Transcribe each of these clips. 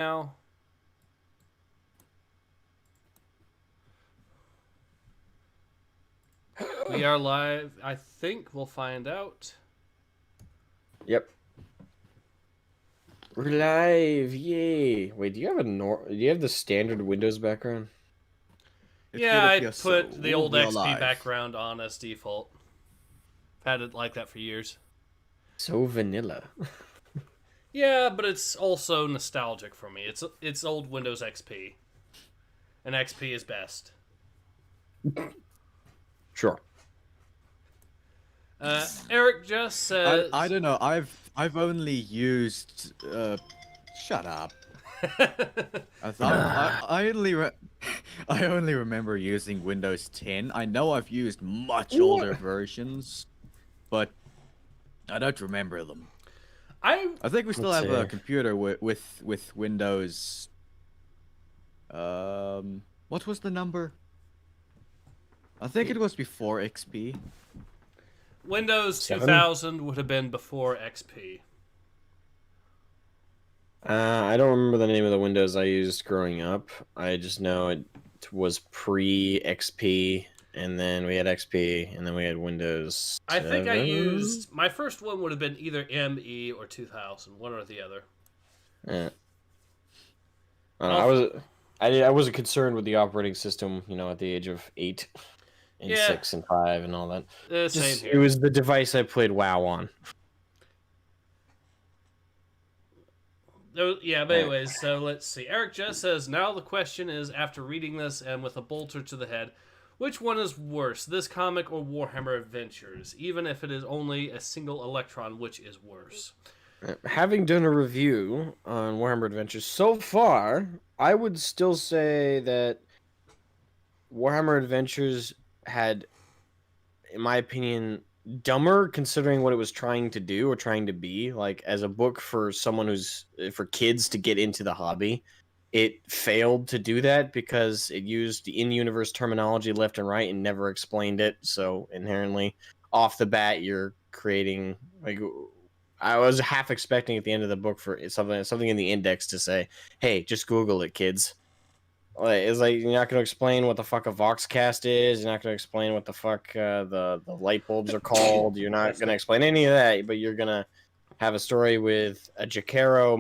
now. We are live. I think we'll find out. Yep. We're live, yay! Wait, do you have do you have the standard Windows background? Yeah, I so. put the old We're XP live. background on as default. Had it like that for years. So vanilla. Yeah, but it's also nostalgic for me. It's old Windows XP, and XP is best. Sure. Eric just says. I don't know. I've only used. Shut up. I I only remember using Windows 10. I know I've used much older versions, but I don't remember them. I think we still Let's have a see. computer with Windows. What was the number? I think it was before XP. Windows 7? 2000 would have been before XP. I don't remember the name of the Windows I used growing up. I just know it was pre-XP, and then we had XP, and then we had Windows 7. I think I used my first one would have been either ME or 2000, one or the other. Yeah. I wasn't concerned with the operating system, at the age of 8 and 6 and 5 and all that. Same here. It was the device I played WoW on. Yeah, but anyways, so let's see. Eric just says, now the question is, after reading this and with a bolter to the head, which one is worse, this comic or Warhammer Adventures? Even if it is only a single electron, which is worse? Having done a review on Warhammer Adventures so far, I would still say that Warhammer Adventures had, in my opinion, dumber considering what it was trying to do or trying to be. Like, as a book for someone for kids to get into the hobby, it failed to do that because it used in-universe terminology left and right and never explained it. So inherently, off the bat, you're creating, like, I was half expecting at the end of the book for something in the index to say, "Hey, just Google it, kids." It's like, you're not going to explain what the fuck a Voxcast is. You're not going to explain what the fuck the light bulbs are called. You're not going to explain any of that, but you're going to have a story with a Jacaro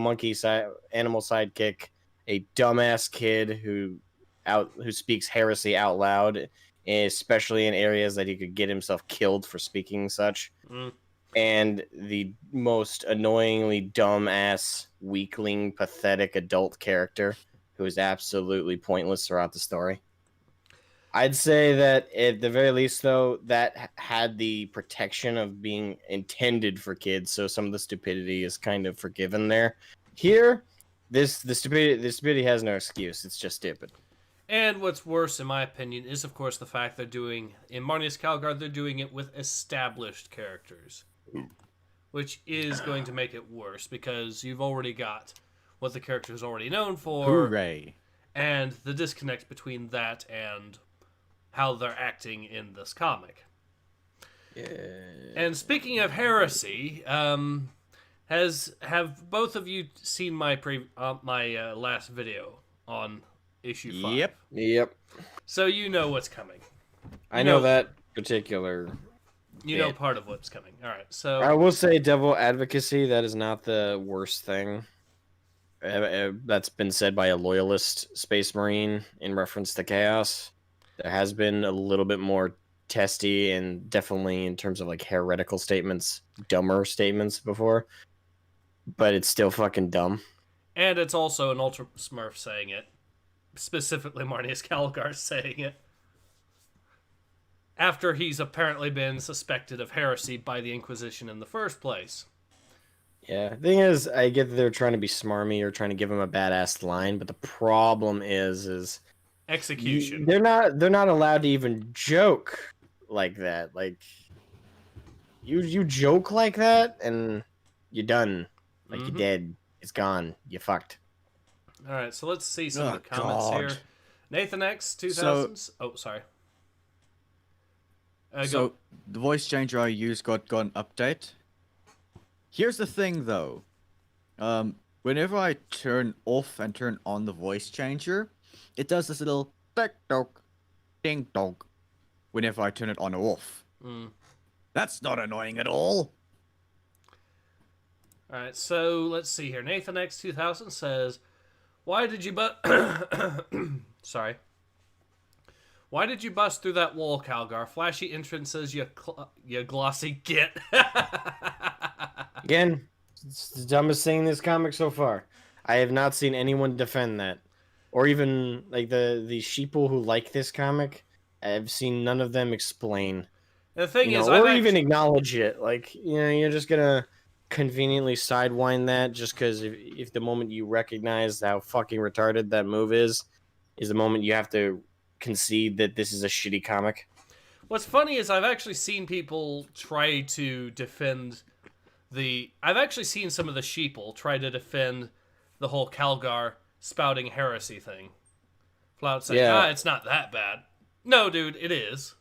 animal sidekick, a dumbass kid who speaks heresy out loud, especially in areas that he could get himself killed for speaking such. And the most annoyingly dumbass, weakling, pathetic adult character who is absolutely pointless throughout the story. I'd say that at the very least, though, that had the protection of being intended for kids, so some of the stupidity is kind of forgiven there. Here, the stupidity has no excuse. It's just stupid. And what's worse, in my opinion, is, of course, the fact they're doing, in Marneus Calgar, they're doing it with established characters. Which is going to make it worse, because you've already got what the character is already known for. Hooray. And the disconnect between that and how they're acting in this comic. Yeah. And speaking of heresy, have both of you seen my last video on issue 5? Yep. So you know what's coming. I know that particular. You know part of what's coming. All right. So I will say, devil advocacy. That is not the worst thing. That's been said by a loyalist space marine in reference to chaos. There has been a little bit more testy and definitely in terms of like heretical statements, dumber statements before, but it's still fucking dumb. And it's also an Ultra Smurf saying it, specifically Marneus Calgar saying it, after he's apparently been suspected of heresy by the Inquisition in the first place. Yeah, the thing is, I get that they're trying to be smarmy or trying to give him a badass line, but the problem is execution. They're not allowed to even joke like that. Like, you joke like that, and you're done. Like, you're dead. It's gone. You fucked. All right, so let's see some of the comments here. Nathan X 2000s. Sorry. So the voice changer I used got an update. Here's the thing, though. whenever I turn off and turn on the voice changer, it does this little tick tock, ding dong whenever I turn it on or off. Mm. That's not annoying at all. All right, so let's see here. Nathan X 2000 says, "Why did you Sorry. Why did you bust through that wall, Calgar? Flashy entrances, you glossy git." Again, it's the dumbest thing in this comic so far. I have not seen anyone defend that, or even like the sheeple who like this comic. I've seen none of them explain. The thing is, or even acknowledge it. Like, you're just gonna conveniently sidewind that just because if the moment you recognize how fucking retarded that move is the moment you have to concede that this is a shitty comic. What's funny is I've actually seen people try to defend I've actually seen some of the sheeple try to defend the whole Calgar spouting heresy thing. Flat saying, it's not that bad. No, dude, it is.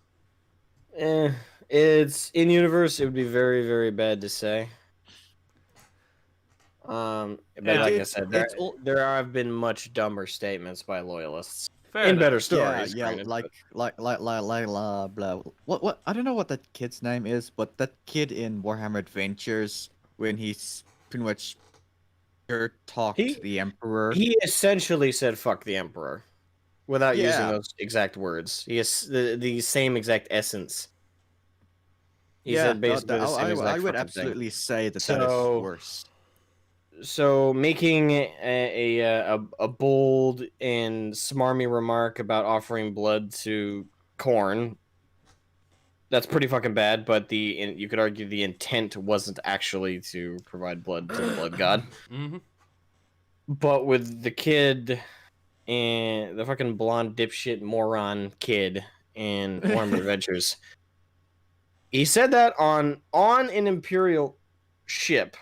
It's in universe. It would be very, very bad to say. But like I said, there have been much dumber statements by loyalists. Fair enough. Better stories. Yeah, blah. What? I don't know what that kid's name is, but that kid in Warhammer Adventures, when he's pretty much talked to the Emperor. He essentially said "fuck the Emperor," without using those exact words. He has the same exact essence. He said basically the same exact I would absolutely say that that is worse. So making a bold and smarmy remark about offering blood to Khorne, that's pretty fucking bad, but you could argue the intent wasn't actually to provide blood to the blood god. Mm-hmm. But with the kid and the fucking blonde dipshit moron kid in Warhammer Adventures, he said that on an Imperial ship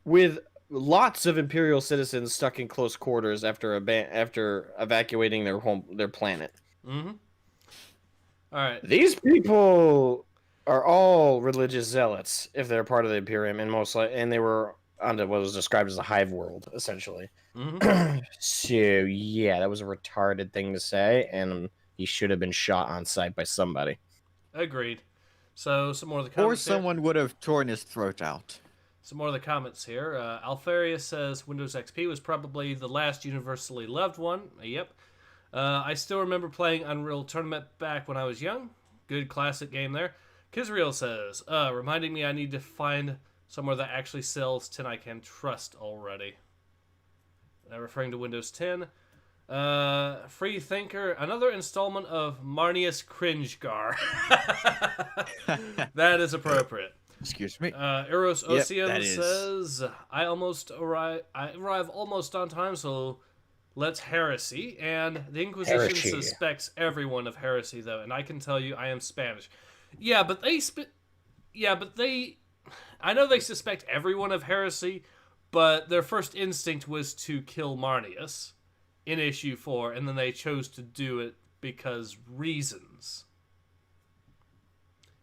with lots of Imperial citizens stuck in close quarters after evacuating their planet. Mm-hmm. All right. These people are all religious zealots if they're part of the Imperium, and they were on what was described as a hive world, essentially. Mm-hmm. So yeah, that was a retarded thing to say, and he should have been shot on sight by somebody. Agreed. So some more of the comments. Or someone would have torn his throat out. Some more of the comments here. Alfarius says Windows XP was probably the last universally loved one. Yep. I still remember playing Unreal Tournament back when I was young. Good classic game there. Kizriel says, reminding me I need to find somewhere that actually sells 10 I can trust already. Referring to Windows 10. Free Thinker, another installment of Marneus Calgar. That is appropriate. Excuse me. Eros Ocean says, I arrive almost on time, so let's heresy. And the Inquisition suspects everyone of heresy, though, and I can tell you I am Spanish. I know they suspect everyone of heresy, but their first instinct was to kill Marneus in issue 4, and then they chose to do it because reasons.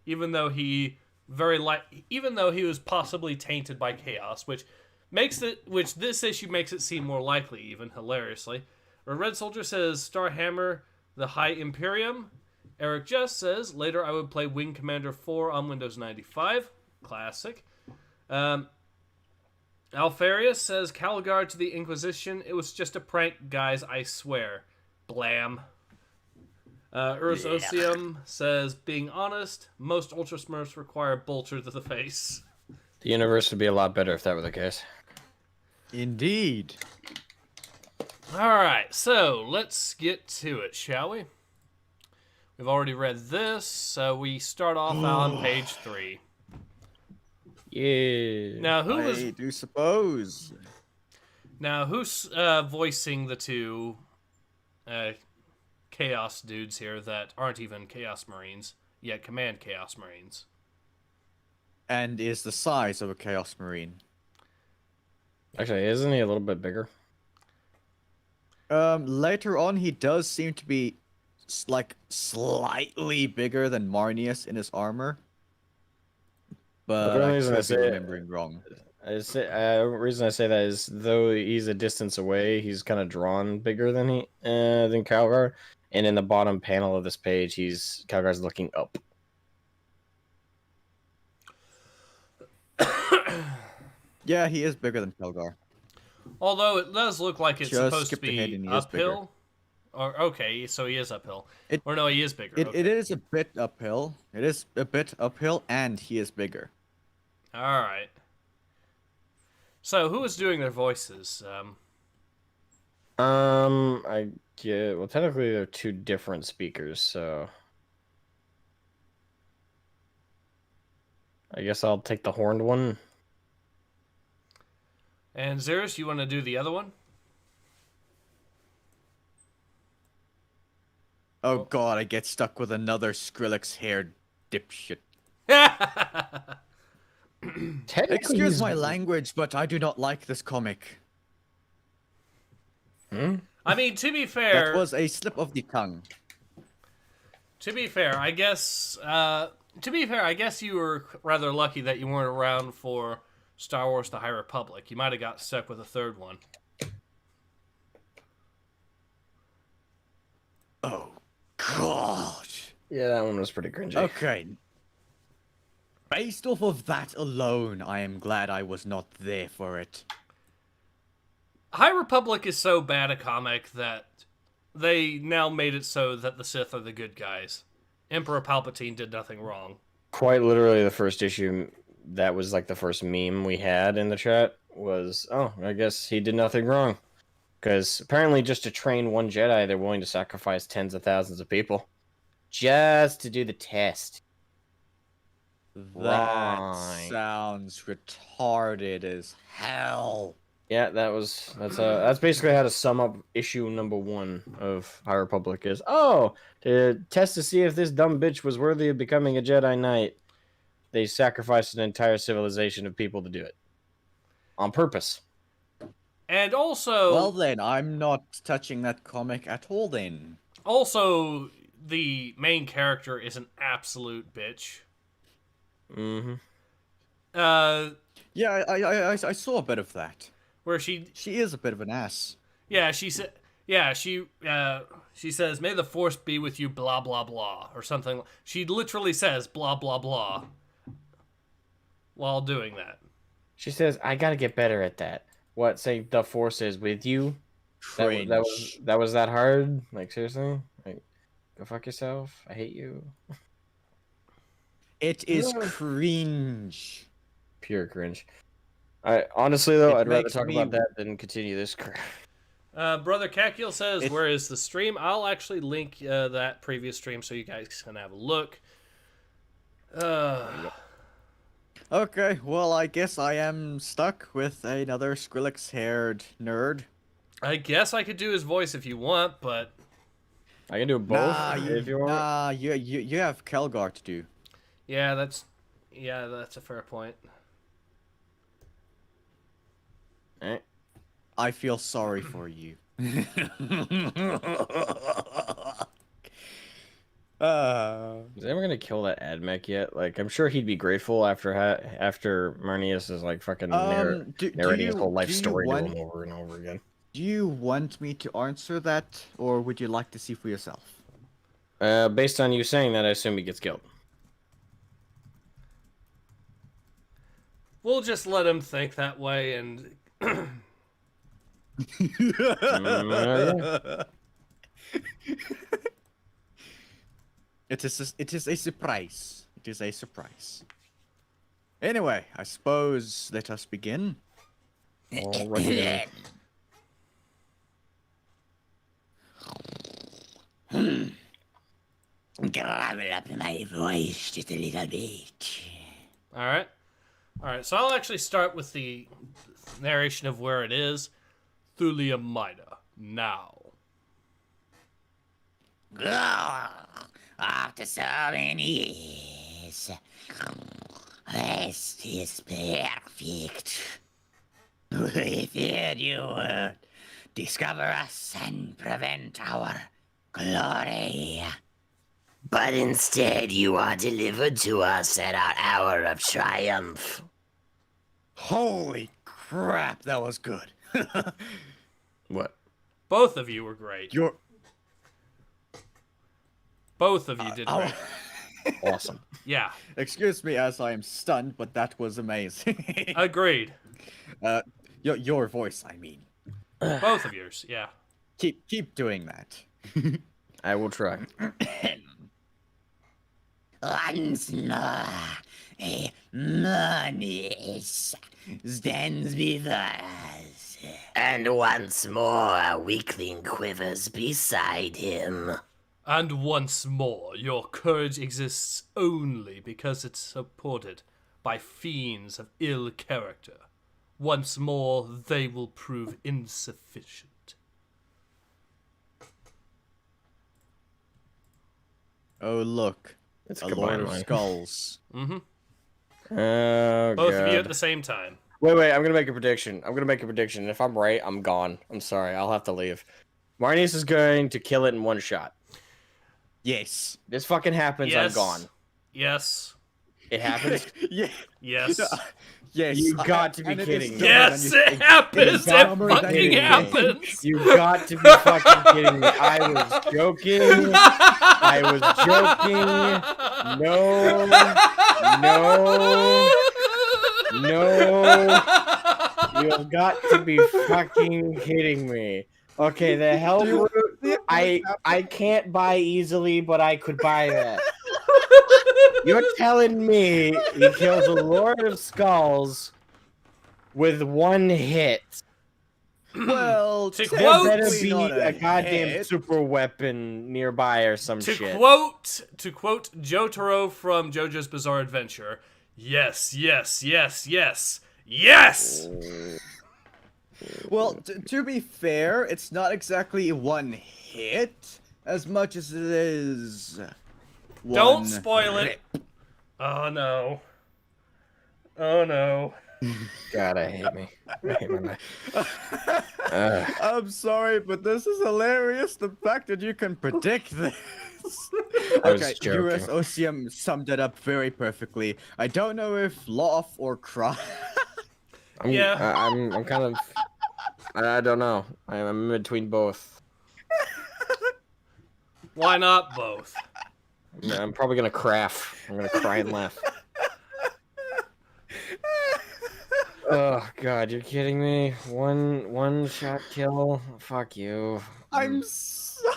Even though he was possibly tainted by chaos, which this issue makes it seem more likely, even hilariously. A Red Soldier says Starhammer, the High Imperium. Eric Jess says later I would play Wing Commander 4 on Windows 95, classic. Alfarius says Calgar to the Inquisition. It was just a prank, guys. I swear. Blam. Urs Osium says, being honest, most Ultra Smurfs require bolter to the face. The universe would be a lot better if that were the case. Indeed. Alright, so let's get to it, shall we? We've already read this, so we start off on page 3. Yeah. Now, I do suppose. Now, who's voicing the two Chaos dudes here that aren't even Chaos Marines, yet command Chaos Marines? And is the size of a Chaos Marine. Actually, isn't he a little bit bigger? Later on, he does seem to be slightly bigger than Marneus in his armor. But I could be remembering wrong. The reason I say that is though he's a distance away, he's kind of drawn bigger than than Calgar, and in the bottom panel of this page, Calgar's looking up. Yeah, he is bigger than Calgar. Although it does look like it's Just supposed to skipped ahead be and he is uphill. Or okay, so he is uphill. Or no, he is bigger. It is a bit uphill. It is a bit uphill, and he is bigger. All right. So who is doing their voices? I get. Well, technically, they're two different speakers, so I guess I'll take the horned one. And Xerius, you want to do the other one? Oh god, I get stuck with another Skrillex-haired dipshit. Excuse my language, but I do not like this comic. I mean, to be fair... That was a slip of the tongue. To be fair, I guess... I guess you were rather lucky that you weren't around for Star Wars The High Republic. You might have got stuck with a third one. Oh, God. Yeah, that one was pretty cringy. Okay. Based off of that alone, I am glad I was not there for it. High Republic is so bad a comic that they now made it so that the Sith are the good guys. Emperor Palpatine did nothing wrong. Quite literally, the first issue, that was like the first meme we had in the chat was, oh, I guess he did nothing wrong. Because apparently just to train one Jedi, they're willing to sacrifice tens of thousands of people. Just to do the test. That sounds retarded as hell. Yeah, that's basically how to sum up issue number 1 of High Republic is. Oh, to test to see if this dumb bitch was worthy of becoming a Jedi Knight, they sacrificed an entire civilization of people to do it. On purpose. And also... Well then, I'm not touching that comic at all then. Also, the main character is an absolute bitch. Mm-hmm. Yeah, I saw a bit of that. Where she is a bit of an ass. Yeah, she said. Yeah, she says, "May the Force be with you," blah blah blah, or something. She literally says blah blah blah while doing that. She says, "I gotta get better at that." What? Saying the Force is with you? That was that hard? Like seriously? Like, go fuck yourself. I hate you. It is cringe. Pure cringe. Honestly though, I'd rather talk about that than continue this crap. Brother Kakil says, "Where is the stream?" I'll actually link that previous stream so you guys can have a look. Okay, well, I guess I am stuck with another Skrillex-haired nerd. I guess I could do his voice if you want, but I can do both if you want. Nah, you have Calgar to do. Yeah, that's a fair point. I feel sorry for you. Is anyone gonna kill that Admech yet? Like, I'm sure he'd be grateful after Marneus is like fucking narrating his whole life story to him over and over again. Do you want me to answer that, or would you like to see for yourself? Based on you saying that, I assume he gets killed. We'll just let him think that way and. It is a surprise. It is a surprise. Anyway, I suppose let us begin. Alright. Gravel up my voice just a little bit. Alright. Alright, so I'll actually start with the narration of where it is. Thulia Mida, now. After so many years, this is perfect. We feared you would discover us and prevent our glory. But instead you are delivered to us at our hour of triumph. Holy crap, that was good. What? Both of you were great. You're Both of you did great. Awesome. Yeah, Excuse me as I am stunned, but that was amazing. agreed. Your voice, I mean. Both of yours, yeah. Keep doing that. I will try. Once more, a Marneus stands before us. And once more, a weakling quivers beside him. And once more, your courage exists only because it's supported by fiends of ill character. Once more, they will prove insufficient. Oh look, It's a a Lord combined of line. Skulls. Mm-hmm. Oh, Both of you at God. the same time. Wait, I'm gonna make a prediction. If I'm right, I'm gone. I'm sorry, I'll have to leave. Marneus is going to kill it in one shot. Yes. This fucking happens, Yes. I'm gone. Yes. It happens? Yeah. Yes. Yes. You got to be and it kidding is me. dumber Yes, than you it think. happens. got It to be fucking kidding me. happens. You got to be fucking kidding me. I was joking. I was joking. No. You have got to be fucking kidding me. Okay, the help route, I can't buy easily, but I could buy that. You're telling me he kills a Lord of Skulls with one hit. Well, To There quote- better technically be not a goddamn hit. super weapon nearby or some To shit. quote Jotaro from JoJo's Bizarre Adventure, yes, yes, yes, yes, yes. Well, to be fair, it's not exactly one hit as much as it is. Don't one spoil it. rip. Oh no. Oh no. God, I hate me. I hate my life. I'm sorry, but this is hilarious. The fact that you can predict this. I was Okay, joking. US OCM summed it up very perfectly. I don't know if laugh or cry. Yeah. I'm kind of. I don't know. I'm in between both. Why not both? I'm probably gonna craft. I'm gonna cry and laugh. Oh God, you're kidding me! One shot kill. Fuck you. I'm sorry.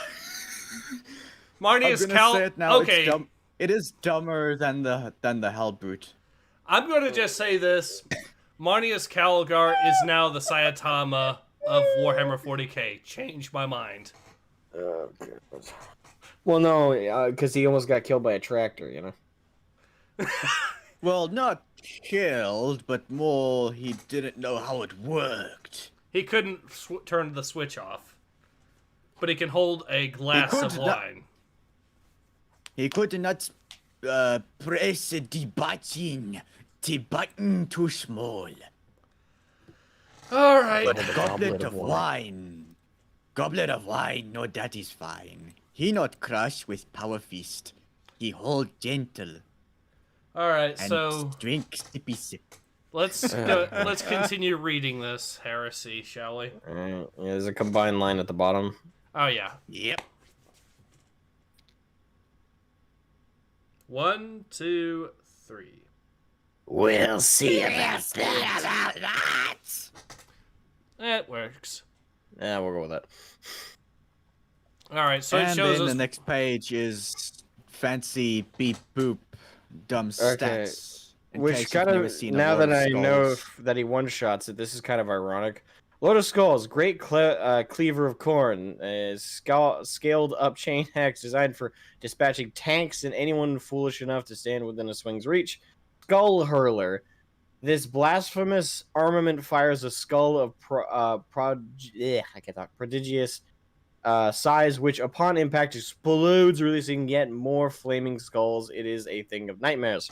I'm Marneus gonna say it now. Okay, It's dumb. It is dumber than the hell boot. I'm gonna just say this. Marneus Calgar is now the Saitama of Warhammer 40k. Change my mind. Oh, God. Well, no, because he almost got killed by a tractor. You know. Well, not killed, but more he didn't know how it worked. He couldn't turn the switch off, but he can hold a glass could of not- wine. He could not press the button too small. All right. But- Goblet of wine. Goblet of wine, no, that is fine. He not crush with power fist. He hold gentle All right. and So drink sippy sip. let's continue reading this heresy, shall we? Yeah, there's a combined line at the bottom. Oh yeah. Yep. 1, 2, 3. We'll see about that. It works. Yeah, we'll go with that. All right. So it And shows then us. the next page is fancy beep boop dumb Okay. stats. in Which case kind you've never of, seen a now Lord that of I know Skulls. that he one-shots it, this is kind of ironic. Lord of Skulls, great cleaver of corn, scaled up chain axe designed for dispatching tanks and anyone foolish enough to stand within a swing's reach. Skull Hurler. This blasphemous armament fires a skull of prodigious size, which upon impact explodes, releasing yet more flaming skulls. It is a thing of nightmares.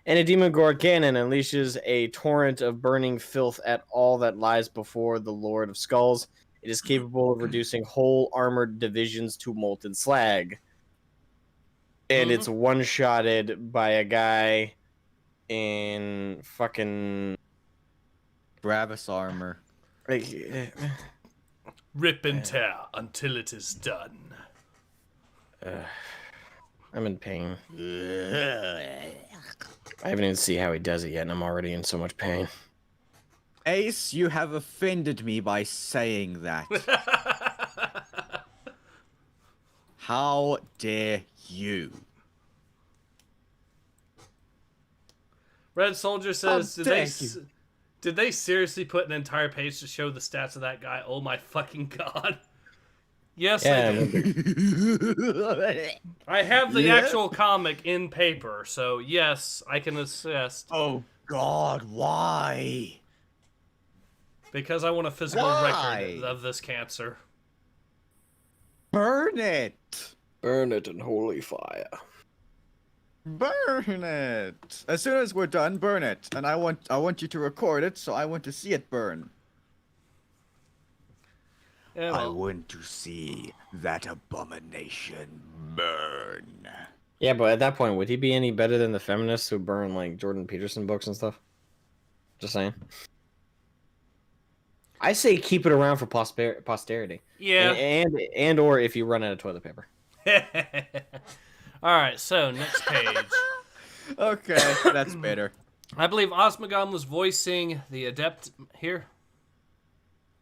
And a demon Gorganon unleashes a torrent of burning filth at all that lies before the Lord of Skulls. It is capable of reducing whole armored divisions to molten slag. And it's one-shotted by a guy in fucking Gravis armor. Rip and tear until it is done. I'm in pain. I haven't even seen how he does it yet, and I'm already in so much pain. Ace, you have offended me by saying that. How dare you? Red Soldier says, you. did they seriously put an entire page to show the stats of that guy? Oh my fucking god. Yes, Yeah, they did. I have the actual comic in paper, so yes, I can assist. Oh God, why? Because I want a physical record of this cancer. Burn it! burn it in holy fire. Burn it! As soon as we're done, burn it. And I want you to record it, so I want to see it burn. Yeah, I well, want to see that abomination burn. Yeah, but at that point, would he be any better than the feminists who burn like Jordan Peterson books and stuff? Just saying. I say keep it around for posterity. yeah. And or if you run out of toilet paper. All right, so next page. Okay, that's better. I believe Asmogan was voicing the adept here.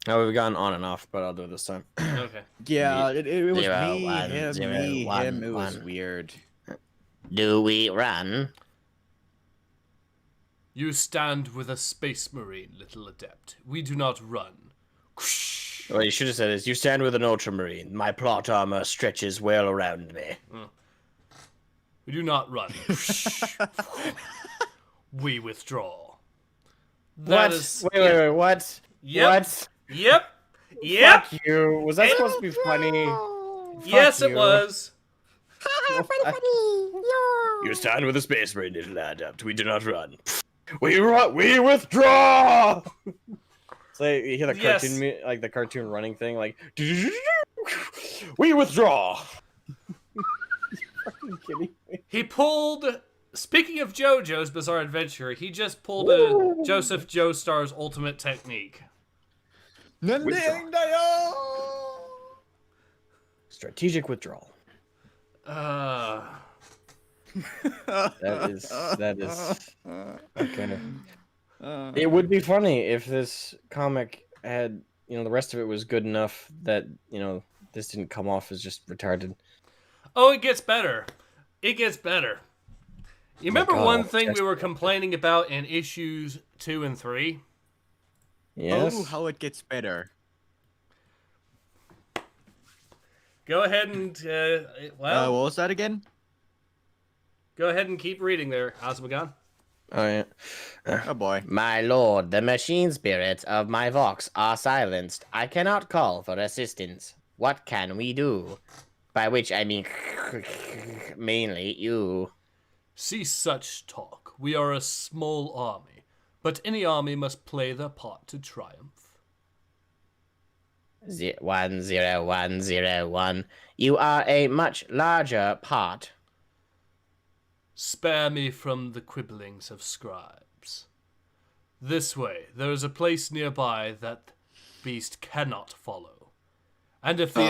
Oh, we've gone on and off, but I'll do it this time. Okay. Yeah, it was Zero, me, one, him, zero, me, one, him. It was one. weird. Do we run? You stand with a space marine, little adept. We do not run. What you should have said is, you stand with an ultramarine. My plot armor stretches well around me. We do not run. We withdraw. That is- Wait, what? Yep. What? Yep. Yep. Fuck you. Was that supposed to be funny? Yes, it you. was. You stand with a space marine, little adept. We do not run. We withdraw! So you hear the Yes. cartoon, like the cartoon running thing, like we withdraw. Fucking kidding me? He pulled. Speaking of JoJo's Bizarre Adventure, he just pulled a Joseph Joestar's ultimate technique. Strategic withdrawal. That is okay. It would be funny if this comic had, the rest of it was good enough that, this didn't come off as just retarded. Oh, it gets better. It gets better. You remember God, one thing we were complaining about in issues 2 and 3? Yes. Oh, how it gets better. Go ahead and What was that again? go ahead and keep reading there, Asmogan. Oh yeah. Oh boy. My lord, the machine spirits of my Vox are silenced. I cannot call for assistance. What can we do? By which I mean mainly you. Cease such talk. We are a small army, but any army must play their part to triumph. 10101. You are a much larger part. Spare me from the quibblings of scribes. This way, there is a place nearby that beast cannot follow. And if the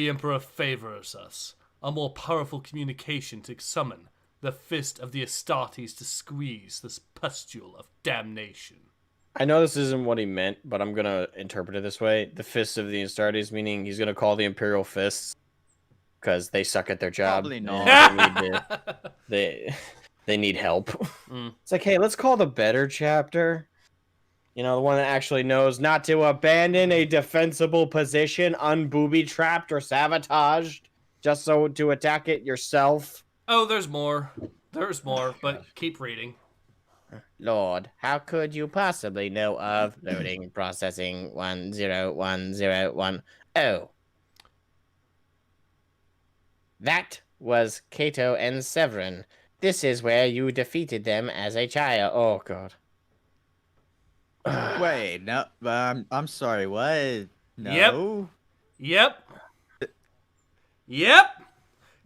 Emperor favors us, a more powerful communication to summon the fist of the Astartes to squeeze this pustule of damnation. I know this isn't what he meant, but I'm gonna interpret it this way: the fists of the Astartes, meaning he's gonna call the Imperial fists because they suck at their job. Probably not. and they need help. Mm. It's like, hey, let's call the better chapter. The one that actually knows not to abandon a defensible position, unbooby-trapped or sabotaged, just so to attack it yourself. Oh, there's more. There's more, but keep reading. Lord, how could you possibly know of loading processing 10101? Oh. That was Cato and Severin. This is where you defeated them as a child. Oh god. Wait, no, I'm sorry, what? No. Yep. Yep.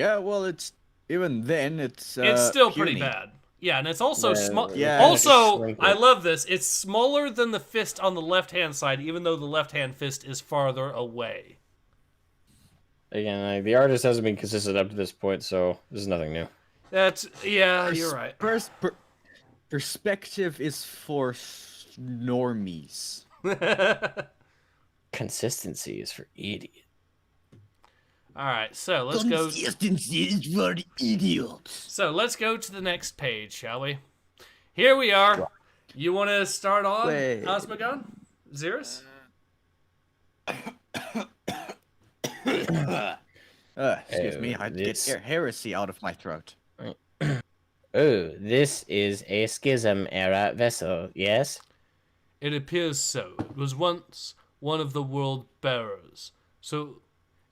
Yeah, well, it's even then it's still puny. pretty bad. Yeah, and it's also small. Yeah, Also, shrink I it. love this. It's smaller than the fist on the left-hand side, even though the left-hand fist is farther away. Again, the artist hasn't been consistent up to this point, so this is nothing new. You're right. Perspective is for normies. Consistency is for idiots. All right, so let's go. Consistency is for idiots. So let's go to the next page, shall we? Here we are. You want to start on Wait. Asmogan? Xerius? Excuse me, I had to get heresy out of my throat. Oh, this is a schism era vessel, yes? It appears so. It was once one of the world bearers. So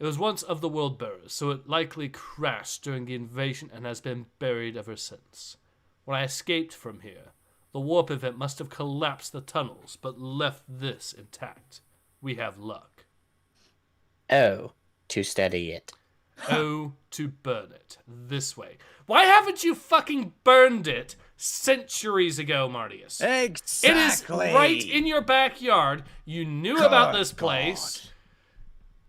it likely crashed during the invasion and has been buried ever since. When I escaped from here, the warp event must have collapsed the tunnels, but left this intact. We have luck. Oh, to study it. Oh, to burn it. This way. Why haven't you fucking burned it centuries ago, Marneus? Exactly. It is right in your backyard. You knew about this place.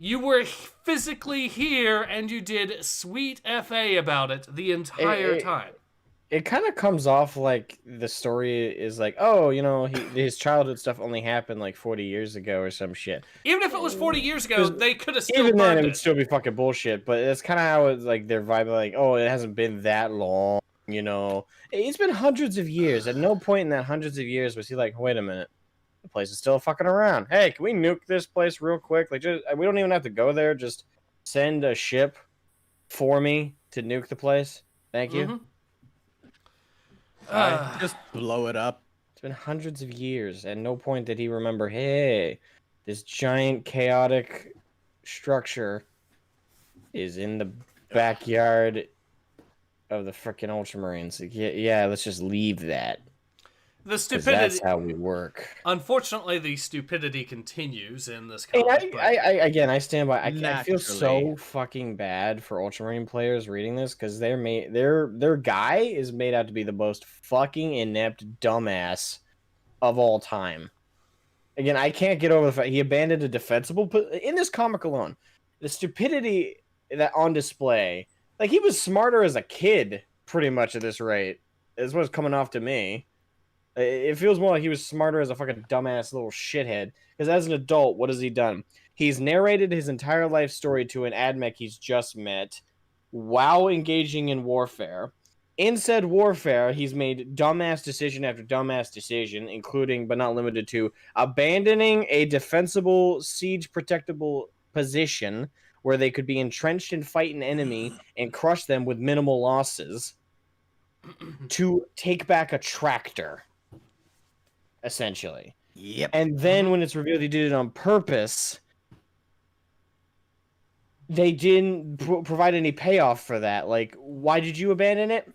You were physically here, and you did sweet FA about it the entire time. It kind of comes off like the story is like, oh, you know, his childhood stuff only happened like 40 years ago or some shit. Even if it was 40 years ago, they could have still Even then, burned it would still be fucking bullshit. But it's kind of how it's like their vibe, like, oh, it hasn't been that long, you know. It's been hundreds of years. At no point in that hundreds of years was he like, wait a minute, the place is still fucking around. Hey, can we nuke this place real quick? Like, just we don't even have to go there. Just send a ship for me to nuke the place. Thank you. Mm-hmm. Just blow it up. It's been hundreds of years. At no point did he remember, hey, this giant chaotic structure is in the backyard of the frickin' Ultramarines. Like, yeah, let's just leave that. The 'Cause stupidity. that's how we work. Unfortunately, the stupidity continues in this Hey, comic. I stand by. I feel so Naturally. fucking bad for Ultramarine players reading this because their guy is made out to be the most fucking inept dumbass of all time. Again, I can't get over the fact he abandoned a defensible in this comic alone. The stupidity that on display, like he was smarter as a kid, pretty much at this rate. Is what's coming off to me. It feels more like he was smarter as a fucking dumbass little shithead. Because as an adult, what has he done? He's narrated his entire life story to an admech he's just met while engaging in warfare. In said warfare, he's made dumbass decision after dumbass decision, including, but not limited to, abandoning a defensible, siege-protectable position where they could be entrenched and fight an enemy and crush them with minimal losses to take back a tractor. Essentially. Yep. And then when it's revealed he did it on purpose, they didn't provide any payoff for that. Like, why did you abandon it?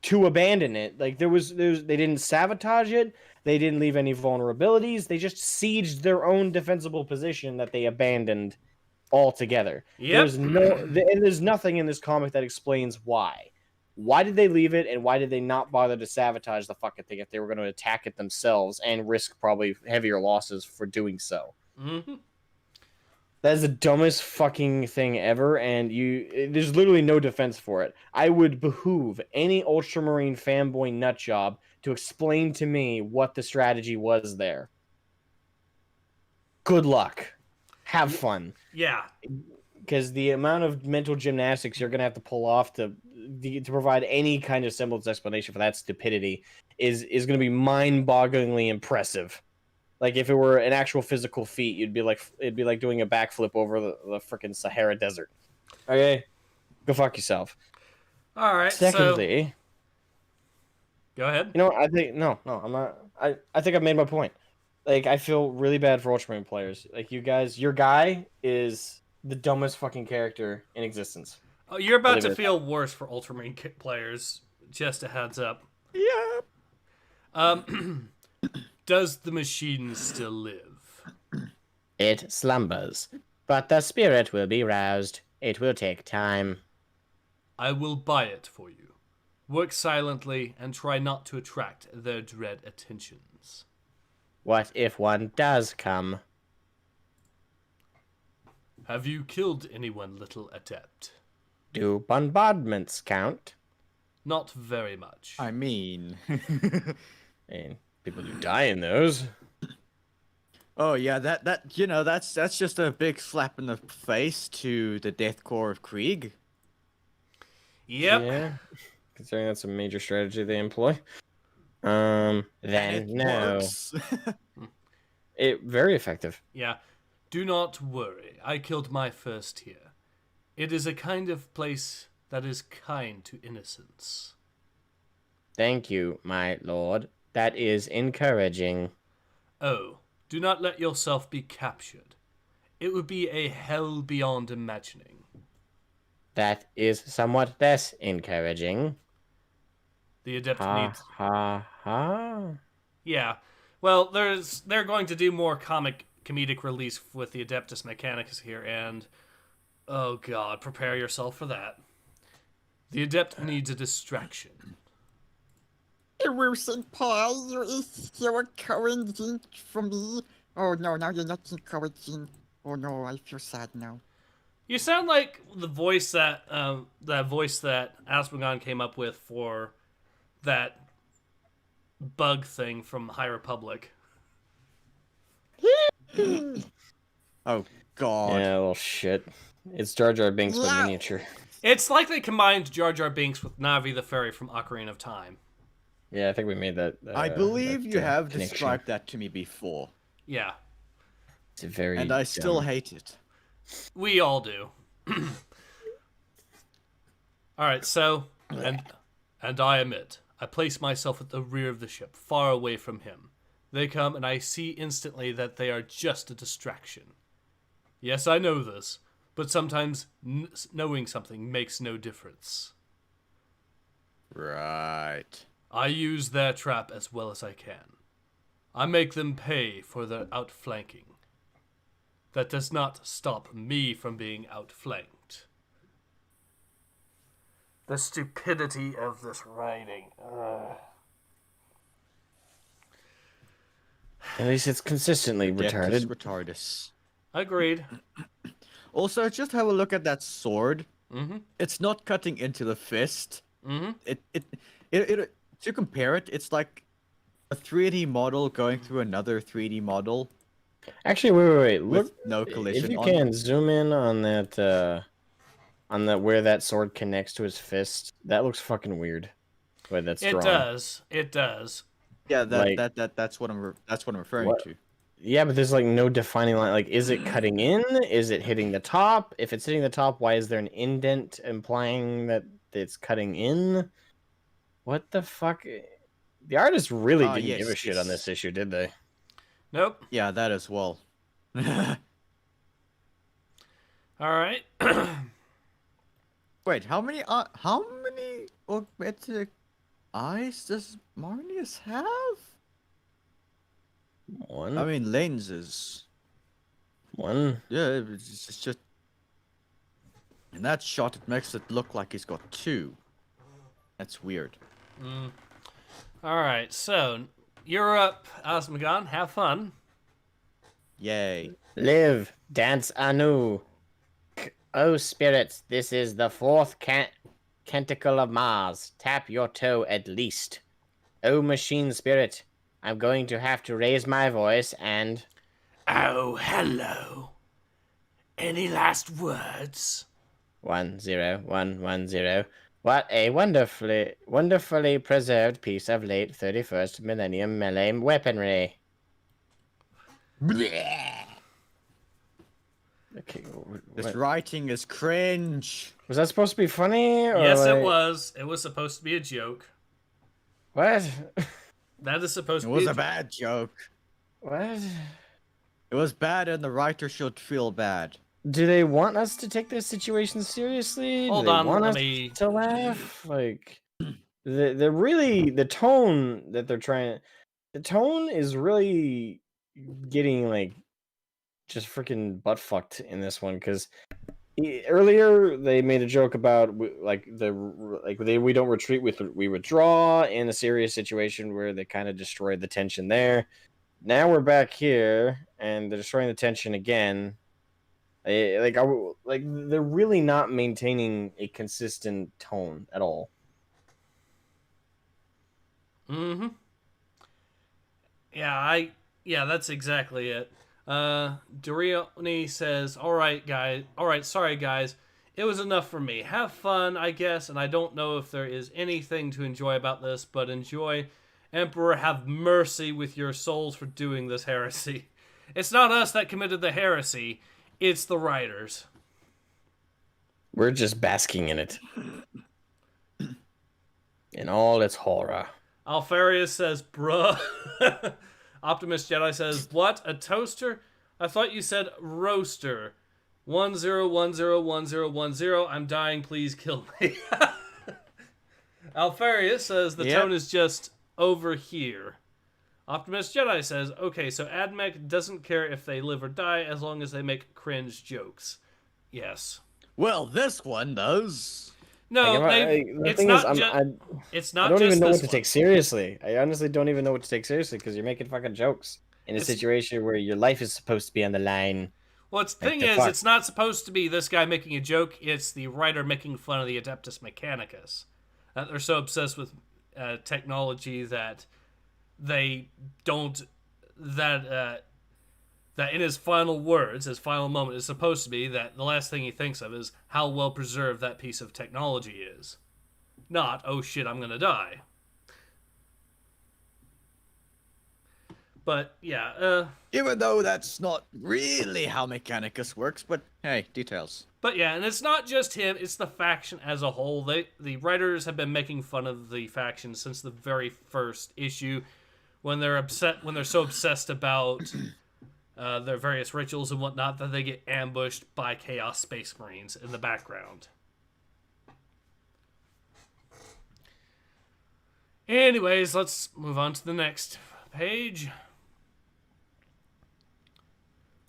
To abandon it. Like, they didn't sabotage it. They didn't leave any vulnerabilities. They just sieged their own defensible position that they abandoned altogether. Yep. There's nothing in this comic that explains why. Why did they leave it, and why did they not bother to sabotage the fucking thing if they were going to attack it themselves and risk probably heavier losses for doing so? Mm-hmm. That is the dumbest fucking thing ever, and there's literally no defense for it. I would behoove any Ultramarine fanboy nutjob to explain to me what the strategy was there. Good luck. Have fun. Yeah. Because the amount of mental gymnastics you're going to have to pull off to provide any kind of semblance explanation for that stupidity is going to be mind-bogglingly impressive. Like if it were an actual physical feat, it'd be like doing a backflip over the freaking Sahara Desert. Okay, go fuck yourself. All right. Secondly, go ahead. You know what? I think no, I'm not. I think I've made my point. Like I feel really bad for Ultramarine players. Like you guys, your guy is the dumbest fucking character in existence. Oh, you're about to feel worse for Ultramarine players. Just a heads up. Yeah. Does the machine still live? It slumbers, but the spirit will be roused. It will take time. I will buy it for you. Work silently and try not to attract their dread attentions. What if one does come? Have you killed anyone, little adept? Do bombardments count? Not very much. I mean... And people do die in those. Oh yeah, that's just a big slap in the face to the Death Corps of Krieg. Yep. Yeah. Considering that's a major strategy they employ. Then no. It very effective. Yeah. Do not worry. I killed my first here. It is a kind of place that is kind to innocence. Thank you, my lord. That is encouraging. Oh, do not let yourself be captured. It would be a hell beyond imagining. That is somewhat less encouraging. The adept Ha needs... ha ha. Yeah. Well, they're going to do more comedic relief with the Adeptus Mechanicus here, and... Oh god, prepare yourself for that. The adept needs a distraction. Wilson Paul, you're encouraging for me. Oh no, now you're not encouraging. Oh no, I feel sad now. You sound like the voice that Asmogan came up with for that bug thing from High Republic. Oh god. Yeah, little shit. It's Jar Jar Binks but miniature. It's like they combined Jar Jar Binks with Navi the Fairy from Ocarina of Time. Yeah, I think we made that. I believe that, you have connection. described that to me before. Yeah. It's a very And I still dumb. hate it. We all do. Alright, so, and I admit, I place myself at the rear of the ship, far away from him. They come, and I see instantly that they are just a distraction. Yes, I know this, but sometimes knowing something makes no difference. Right. I use their trap as well as I can. I make them pay for their outflanking. That does not stop me from being outflanked. The stupidity of this writing. At least it's consistently retarded. Retardus. Agreed. Also, just have a look at that sword. Mm-hmm. It's not cutting into the fist. Mm-hmm. It to compare it, it's like a 3D model going through another 3D model. Actually, wait. With Look, no collision if you on can zoom in on that, where that sword connects to his fist. That looks fucking weird. The way that's It drawn. does. It does. Yeah, Like- that's what I'm referring What? to. Yeah, but there's like no defining line. Like, is it cutting in? Is it hitting the top? If it's hitting the top, why is there an indent implying that it's cutting in? What the fuck? The artist really didn't yes, give a shit on it's- this issue, did they? Nope. Yeah, that as well. Alright. Wait, how many augmented eyes does Marneus have? One. I mean, lenses. One. Yeah, it's just... In that shot, it makes it look like he's got two. That's weird. Alright, so, you're up, Asmogan. Have fun. Yay. Live, dance anew. Oh, spirits, this is the fourth canticle of Mars. Tap your toe at least. Oh, machine spirit, I'm going to have to raise my voice and... Oh, hello. Any last words? 10110. What a wonderfully preserved piece of late 31st millennium melee weaponry. Okay, This what? writing is cringe. Was that supposed to be funny? Or Yes, like... it was. It was supposed to be a joke. What? That is supposed It to was be a bad joke. What? It was bad and the writer should feel bad. Do they want us to take this situation seriously? Hold Do they on, want let us me... to laugh? Like, the really, the tone that they're trying... The tone is really getting, like, just freaking butt-fucked in this one, because Earlier, they made a joke about we don't retreat, we withdraw in a serious situation where they kind of destroyed the tension there. Now we're back here, and they're destroying the tension again. They're really not maintaining a consistent tone at all. Mm-hmm. Yeah, that's exactly it. Dorioni says, all right, sorry guys, it was enough for me. Have fun, I guess, and I don't know if there is anything to enjoy about this, but enjoy. Emperor, have mercy with your souls for doing this heresy. It's not us that committed the heresy, it's the writers. We're just basking in it. In all its horror. Alfarius says, bruh. Optimus Jedi says, what? A toaster? I thought you said roaster. 10101010. I'm dying, please kill me. Alfarius says the tone is just over here. Optimus Jedi says, okay, so Admech doesn't care if they live or die as long as they make cringe jokes. Yes. Well, this one does. No, it's not just. I don't even know what to take seriously. I honestly don't even know what to take seriously because you're making fucking jokes in a situation where your life is supposed to be on the line. Well, the thing is, it's not supposed to be this guy making a joke. It's the writer making fun of the Adeptus Mechanicus. They're so obsessed with technology that they don't. That in his final words, his final moment, is supposed to be that the last thing he thinks of is how well preserved that piece of technology is. Not, oh shit, I'm gonna die. But, yeah, Even though that's not really how Mechanicus works, but hey, details. But yeah, and it's not just him, it's the faction as a whole. The writers have been making fun of the faction since the very first issue, when they're so obsessed about their various rituals and whatnot that they get ambushed by Chaos Space Marines in the background. Anyways, let's move on to the next page.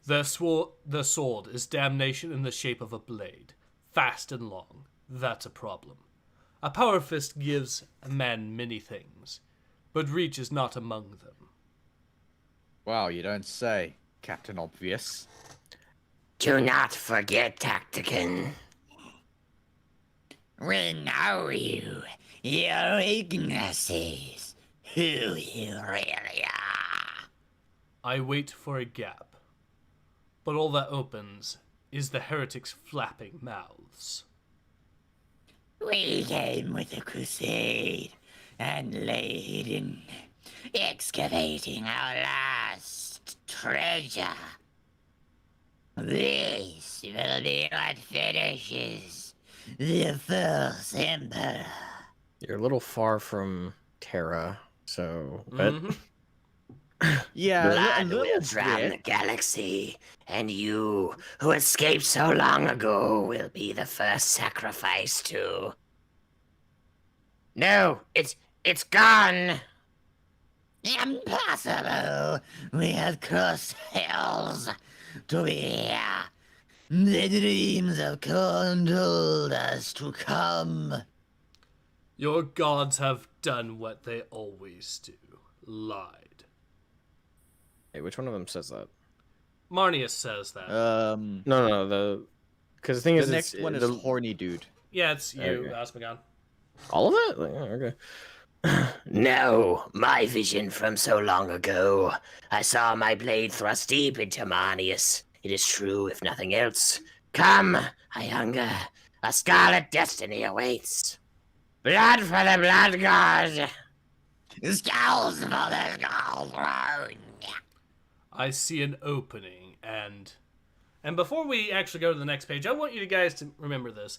The sword is damnation in the shape of a blade, fast and long. That's a problem. A power fist gives a man many things, but reach is not among them. Wow, you don't say, Captain Obvious. Do not forget, Tactican. We know you, your Ignaces, who you really are. I wait for a gap, but all that opens is the heretics' flapping mouths. We came with a crusade and laid in, excavating our last treasure. This will be what finishes the first emperor. You're a little far from Terra, so... Yeah, Blood will drown the galaxy, and you, who escaped so long ago, will be the first sacrifice to... No, it's gone! Impossible! We have cursed hells to be here. The dreams of Khorne told us to come. Your gods have done what they always do. Lied. Hey, which one of them says that? Marneus says that. No. Because the thing is, the next one is horny dude. Yeah, it's you, Okay. Asmogan. All of it? Like, oh, okay. No, my vision from so long ago. I saw my blade thrust deep into Marneus. It is true, if nothing else. Come, I hunger. A scarlet destiny awaits. Blood for the blood god. Skulls for the skull throne. I see an opening, and before we actually go to the next page, I want you guys to remember this.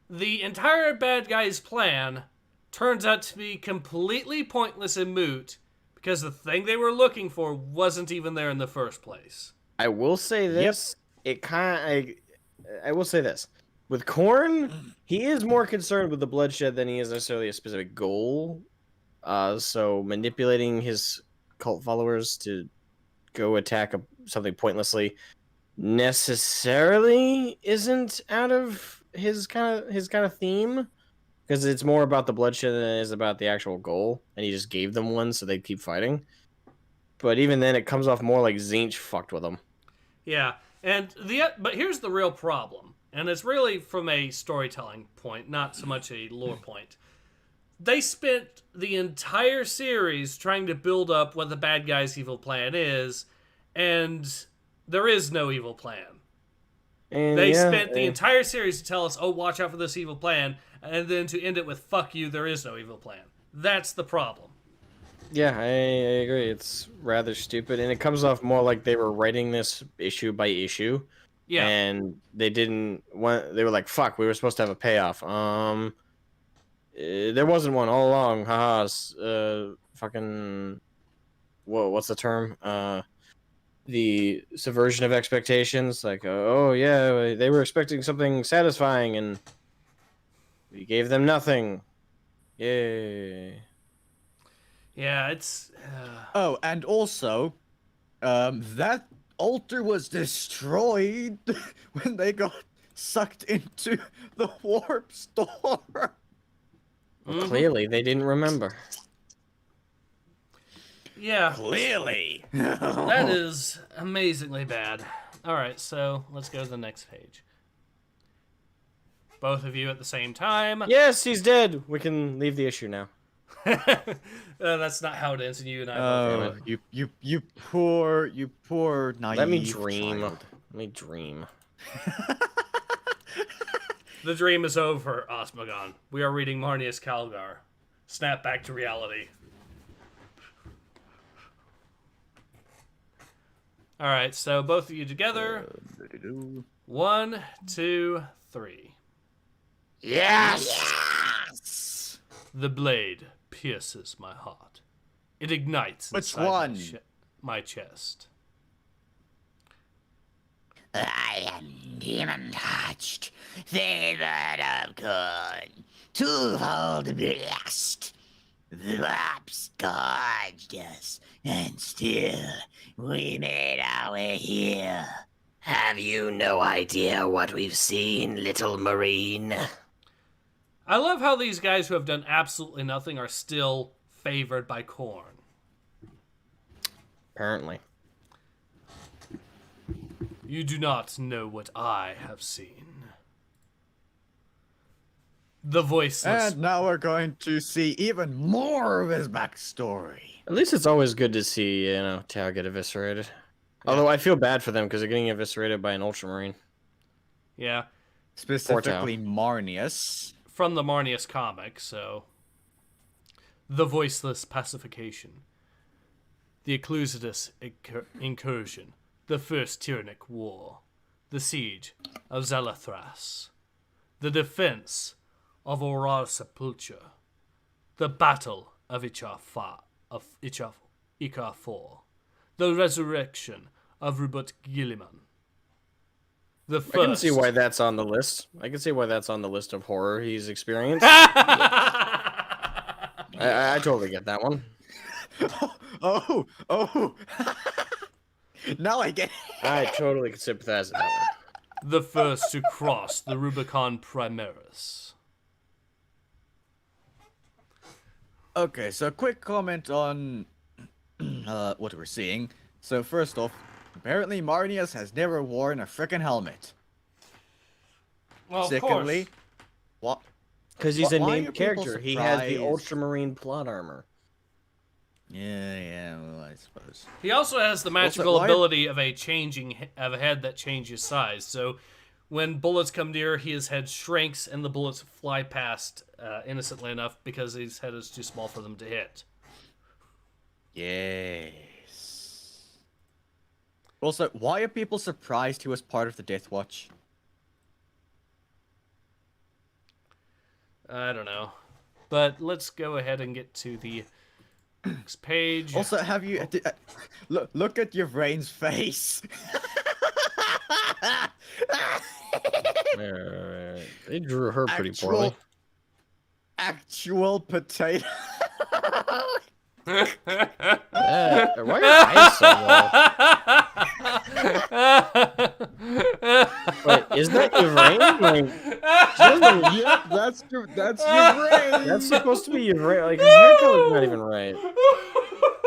The entire bad guy's plan turns out to be completely pointless and moot because the thing they were looking for wasn't even there in the first place. I will say this. I will say this. With Khorne, he is more concerned with the bloodshed than he is necessarily a specific goal. So manipulating his cult followers to go attack something pointlessly necessarily isn't out of his kind of theme, because it's more about the bloodshed than it is about the actual goal, and he just gave them one so they'd keep fighting. But even then, it comes off more like Zinch fucked with them. Yeah, but here's the real problem, and it's really from a storytelling point, not so much a lore point. They spent the entire series trying to build up what the bad guy's evil plan is, and there is no evil plan. And They spent the entire series to tell us, oh, watch out for this evil plan, and then to end it with, fuck you, there is no evil plan. That's the problem. Yeah, I agree. It's rather stupid, and it comes off more like they were writing this issue by issue. Yeah. And they didn't want. They were like, "Fuck, we were supposed to have a payoff." There wasn't one all along. Haha. Fucking. Whoa, what's the term? The subversion of expectations. Like, oh yeah, they were expecting something satisfying, and we gave them nothing. Yay. Yeah, it's... Oh, and also, that altar was destroyed when they got sucked into the warp storm. Well, clearly, they didn't remember. Yeah. Clearly. That is amazingly bad. Alright, so let's go to the next page. Both of you at the same time. Yes, he's dead. We can leave the issue now. That's not how it ends, and you and I Oh, you poor naive Let me dream. child. Let me dream. The dream is over, Asmogan. We are reading Marneus Calgar. Snap back to reality. Alright, so both of you together. 1, 2, 3. Yes! The blade pierces my heart. It ignites Which inside one? my chest. I am demon-touched, favored of good, twofold blessed. The warps gorged us, and still we made our way here. Have you no idea what we've seen, little Marine? I love how these guys who have done absolutely nothing are still favored by Korn. Apparently. You do not know what I have seen. The voiceless. And now we're going to see even more of his backstory. At least it's always good to see, Tao get eviscerated. Although I feel bad for them because they're getting eviscerated by an Ultramarine. Yeah. Specifically Marneus. From the Marneus comic, so... The voiceless pacification. The Ecclusitus incursion. The first tyrannic war. The siege of Zalathras. The defense of Oral Sepulchre. The battle of Ichar 4. The resurrection of Rubut Gilliman. The first... I can see why that's on the list. I can see why that's on the list of horror he's experienced. I totally get that one. Oh. Now I get it. I totally can sympathize with that one. The first to cross the Rubicon Primaris. Okay, so quick comment on what we're seeing. So first off, apparently Marneus has never worn a frickin' helmet. Well, of Secondly, course. what? Because he's a Why are named people character. He has the surprised? Ultramarine plot armor. Yeah, well, I suppose. He also has the magical why- ability of a head that changes size. So when bullets come near, his head shrinks and the bullets fly past innocently enough because his head is too small for them to hit. Yes. Also, why are people surprised he was part of the Death Watch? I don't know. But let's go ahead and get to the next page. Also, have you look at your brain's face? They drew her pretty poorly. Actual potato. Why are your eyes so low? Is that your brain? Like, Yep, that's your brain. that's supposed to be your brain. Like, her hair color's not even right.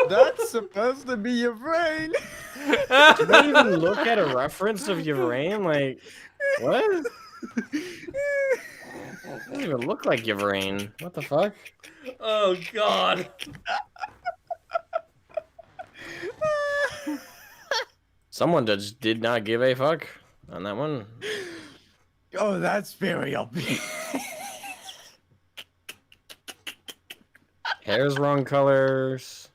That's supposed to be your brain. Did they even look at a reference of your brain? Like, what? It doesn't even look like your brain. What the fuck? Oh God. Someone just did not give a fuck on that one. Oh, that's very obvious. Hair's wrong colors.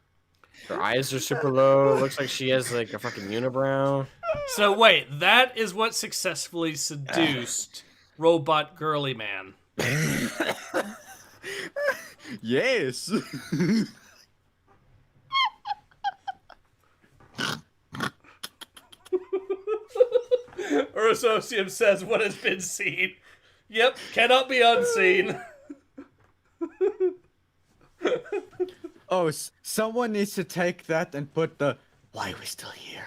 Her eyes are super low. Looks like she has like a fucking unibrow. So wait, that is what successfully seduced Robot Girly Man. Yes. Urosocium says what has been seen. Yep, cannot be unseen. Oh, someone needs to take that and put the "Why are we still here?"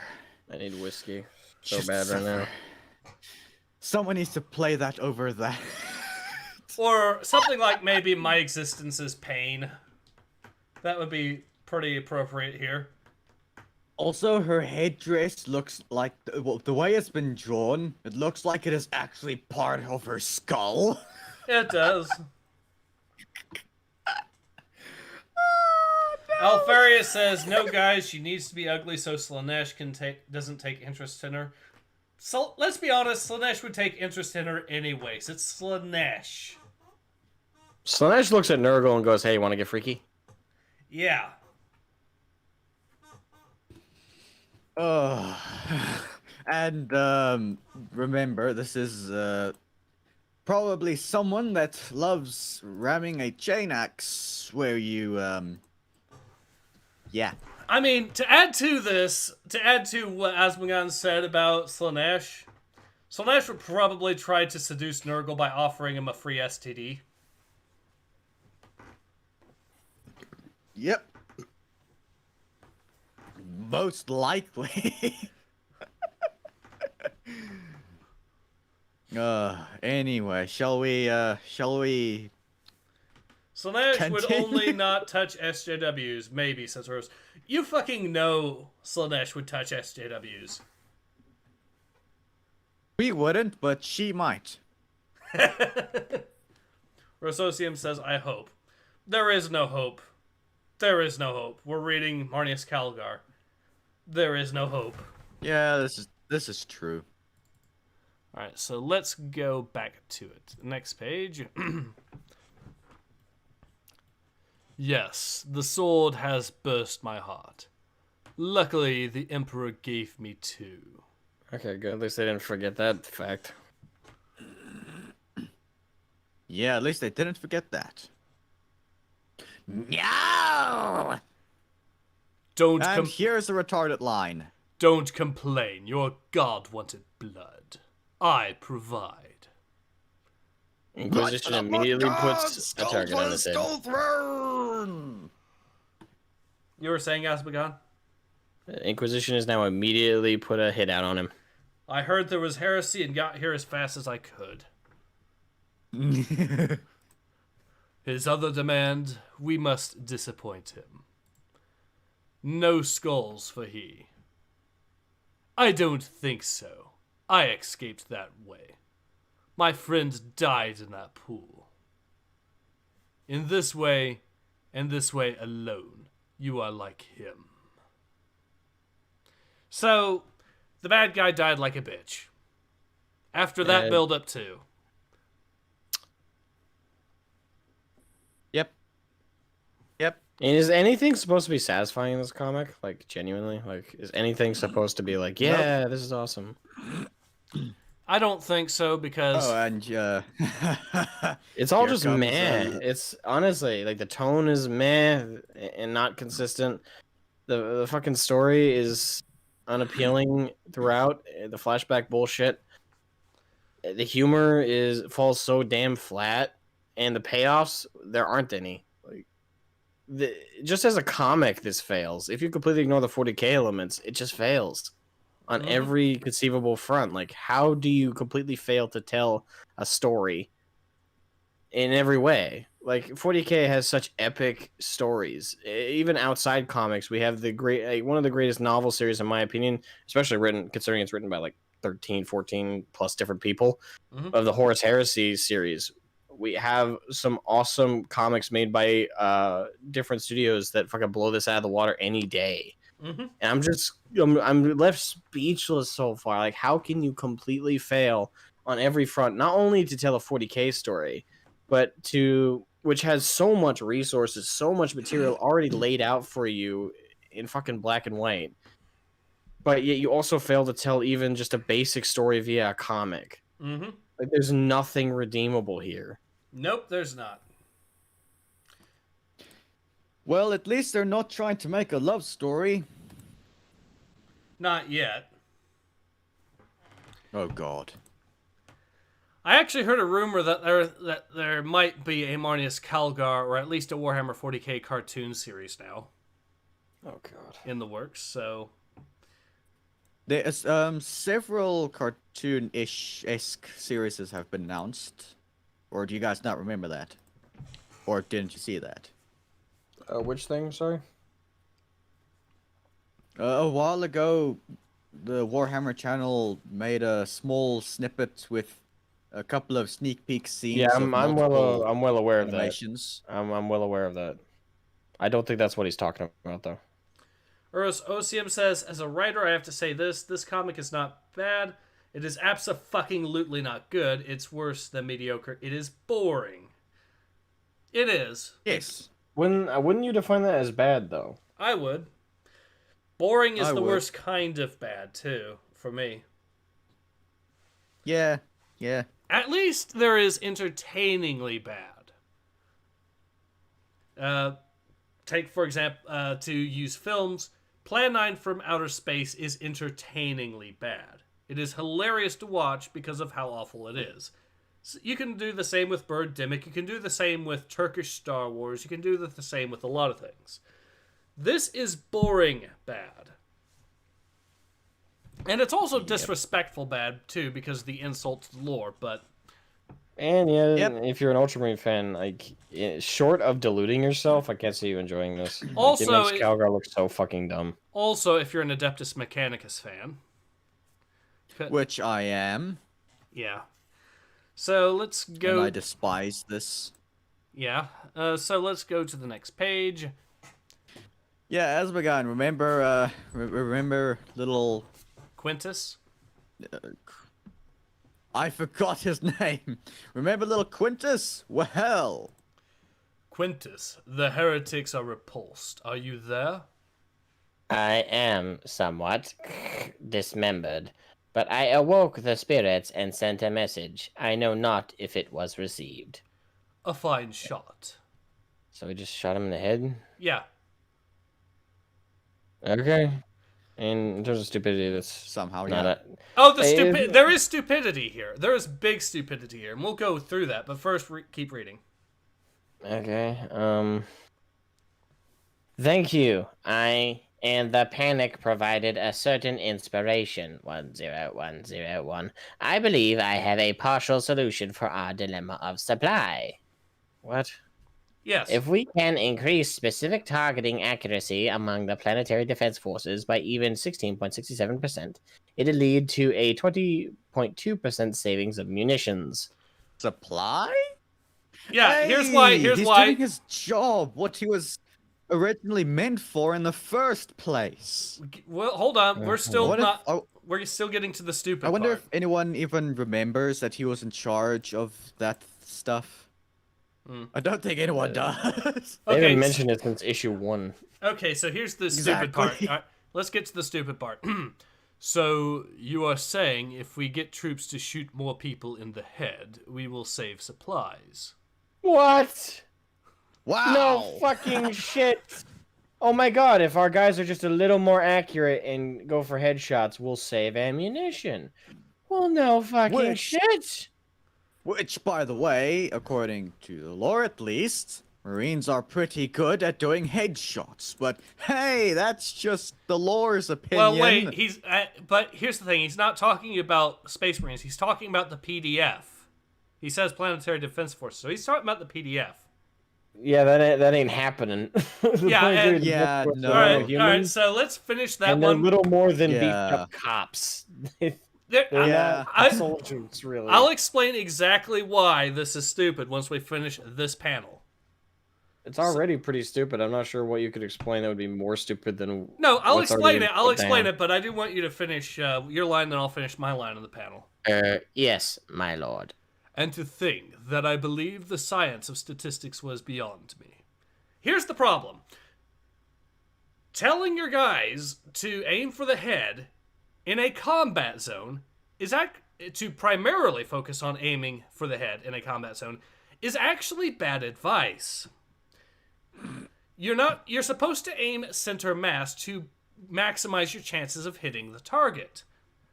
I need whiskey so Just bad right now. suffer. Someone needs to play that over that. Or something like maybe "My existence is pain." That would be pretty appropriate here. Also, her headdress looks like the way it's been drawn. It looks like it is actually part of her skull. It does. Alfarius says, "No, guys, she needs to be ugly so Slaanesh doesn't take interest in her." So let's be honest, Slaanesh would take interest in her anyways. It's Slaanesh. Slaanesh looks at Nurgle and goes, "Hey, you want to get freaky?" Yeah. And remember, this is probably someone that loves ramming a chain axe where you yeah. I mean, to add to what Asmogan said about Slaanesh, Slaanesh would probably try to seduce Nurgle by offering him a free STD. Yep. Most likely. Anyway, shall we Slaanesh would Continue. only not touch SJWs, maybe, says Rose. You fucking know Slaanesh would touch SJWs. We wouldn't, but she might. Rosocium says, "I hope." There is no hope. There is no hope. We're reading Marneus Calgar. There is no hope. Yeah, this is true. Alright, so let's go back to it. Next page. Yes, the sword has burst my heart. Luckily, the Emperor gave me two. Okay, good. At least they didn't forget that fact. Yeah, at least they didn't forget that. No! And here's the retarded line. Don't complain. Your god wanted blood. I provide. Inquisition immediately puts a target on his head. You were saying, Asmogan? Inquisition is now immediately put a hit out on him. I heard there was heresy and got here as fast as I could. His other demand, we must disappoint him. No skulls for he. I don't think so. I escaped that way. My friend died in that pool. In this way, and this way alone, you are like him. So, the bad guy died like a bitch. After that build-up too. Yep. And is anything supposed to be satisfying in this comic? Like, genuinely? Like, is anything supposed to be like, yeah, this is awesome? I don't think so, because... Oh, and It's all Here just comes, meh. It's honestly, like, the tone is meh and not consistent. The fucking story is unappealing throughout. The flashback bullshit. The humor falls so damn flat, and the payoffs, there aren't any. Like, just as a comic, this fails. If you completely ignore the 40k elements, it just fails. on every conceivable front. Like, how do you completely fail to tell a story in every way? Like, 40K has such epic stories. Even outside comics, we have the one of the greatest novel series, in my opinion, especially considering it's written by like 13, 14 plus different people, of the Horus Heresy series. We have some awesome comics made by different studios that fucking blow this out of the water any day. And I'm left speechless so far. Like, how can you completely fail on every front? Not only to tell a 40K story, but which has so much resources, so much material already laid out for you in fucking black and white. But yet you also fail to tell even just a basic story via a comic. Like, there's nothing redeemable here. Nope, there's not. Well, at least they're not trying to make a love story. Not yet. Oh God. I actually heard a rumor that there might be a Marneus Calgar, or at least a Warhammer 40K cartoon series now. Oh God. In the works, so... There's several cartoon-esque series have been announced. Or do you guys not remember that? Or didn't you see that? Which thing, sorry? A while ago, the Warhammer channel made a small snippet with a couple of sneak peek scenes. Yeah, I'm well aware of that. Animations. I'm well aware of that. I don't think that's what he's talking about, though. Uros OCM says, as a writer, I have to say this comic is not bad. It is abso-fucking-lutely not good. It's worse than mediocre. It is boring. It is. Yes. Wouldn't you define that as bad, though? I would. Boring is the worst kind of bad, too, for me. Yeah. At least there is entertainingly bad. Take, for example, to use films, Plan 9 from Outer Space is entertainingly bad. It is hilarious to watch because of how awful it is. So you can do the same with Birdemic. You can do the same with Turkish Star Wars. You can do the same with a lot of things. This is boring bad. And it's also disrespectful bad, too, because of the insult to the lore, but... And if you're an Ultramarine fan, like, short of deluding yourself, I can't see you enjoying this. Also, like, it makes Calgar look so fucking dumb. Also, if you're an Adeptus Mechanicus fan... Which I am. Yeah. So, let's go... And I despise this. Yeah. So, let's go to the next page. Yeah, Asmogan, remember little... Quintus? I forgot his name. Remember little Quintus? Well. Quintus, the heretics are repulsed. Are you there? I am somewhat dismembered, but I awoke the spirits and sent a message. I know not if it was received. A fine shot. So we just shot him in the head? Yeah. Okay. And in terms of stupidity, that's somehow not there is stupidity here. There is big stupidity here, and we'll go through that. But first, keep reading. Okay. Thank you. I and the panic provided a certain inspiration. 10101. I believe I have a partial solution for our dilemma of supply. What? Yes. If we can increase specific targeting accuracy among the planetary defense forces by even 16.67%, it'll lead to a 20.2% savings of munitions. Supply? Yeah, hey, here's why. He's doing his job, what he was originally meant for in the first place. Well, hold on. We're still we're still getting to the stupid part. I wonder if anyone even remembers that he was in charge of that stuff. I don't think anyone does. They haven't mentioned it since issue 1. Okay, so here's the stupid part. Right, let's get to the stupid part. So you are saying if we get troops to shoot more people in the head, we will save supplies. What? Wow. No fucking shit. Oh my god, if our guys are just a little more accurate and go for headshots, we'll save ammunition. Well, no fucking shit. Which, by the way, according to the lore at least, Marines are pretty good at doing headshots, but hey, that's just the lore's opinion. Well, wait, but here's the thing: he's not talking about Space Marines. He's talking about the PDF. He says Planetary Defense Forces, so he's talking about the PDF. Yeah, that ain't happening. Yeah, no. All right. So let's finish that and one. They're little more than beefed up cops. They're not soldiers, really. I'll explain exactly why this is stupid once we finish this panel. It's already pretty stupid. I'm not sure what you could explain that would be more stupid than. No, I'll explain it. I'll explain it, but I do want you to finish your line, then I'll finish my line on the panel. Yes, my lord. And to think that I believed the science of statistics was beyond me. Here's the problem. Telling your guys to aim for the head in a combat zone to primarily focus on aiming for the head in a combat zone is actually bad advice. You're supposed to aim center mass to maximize your chances of hitting the target.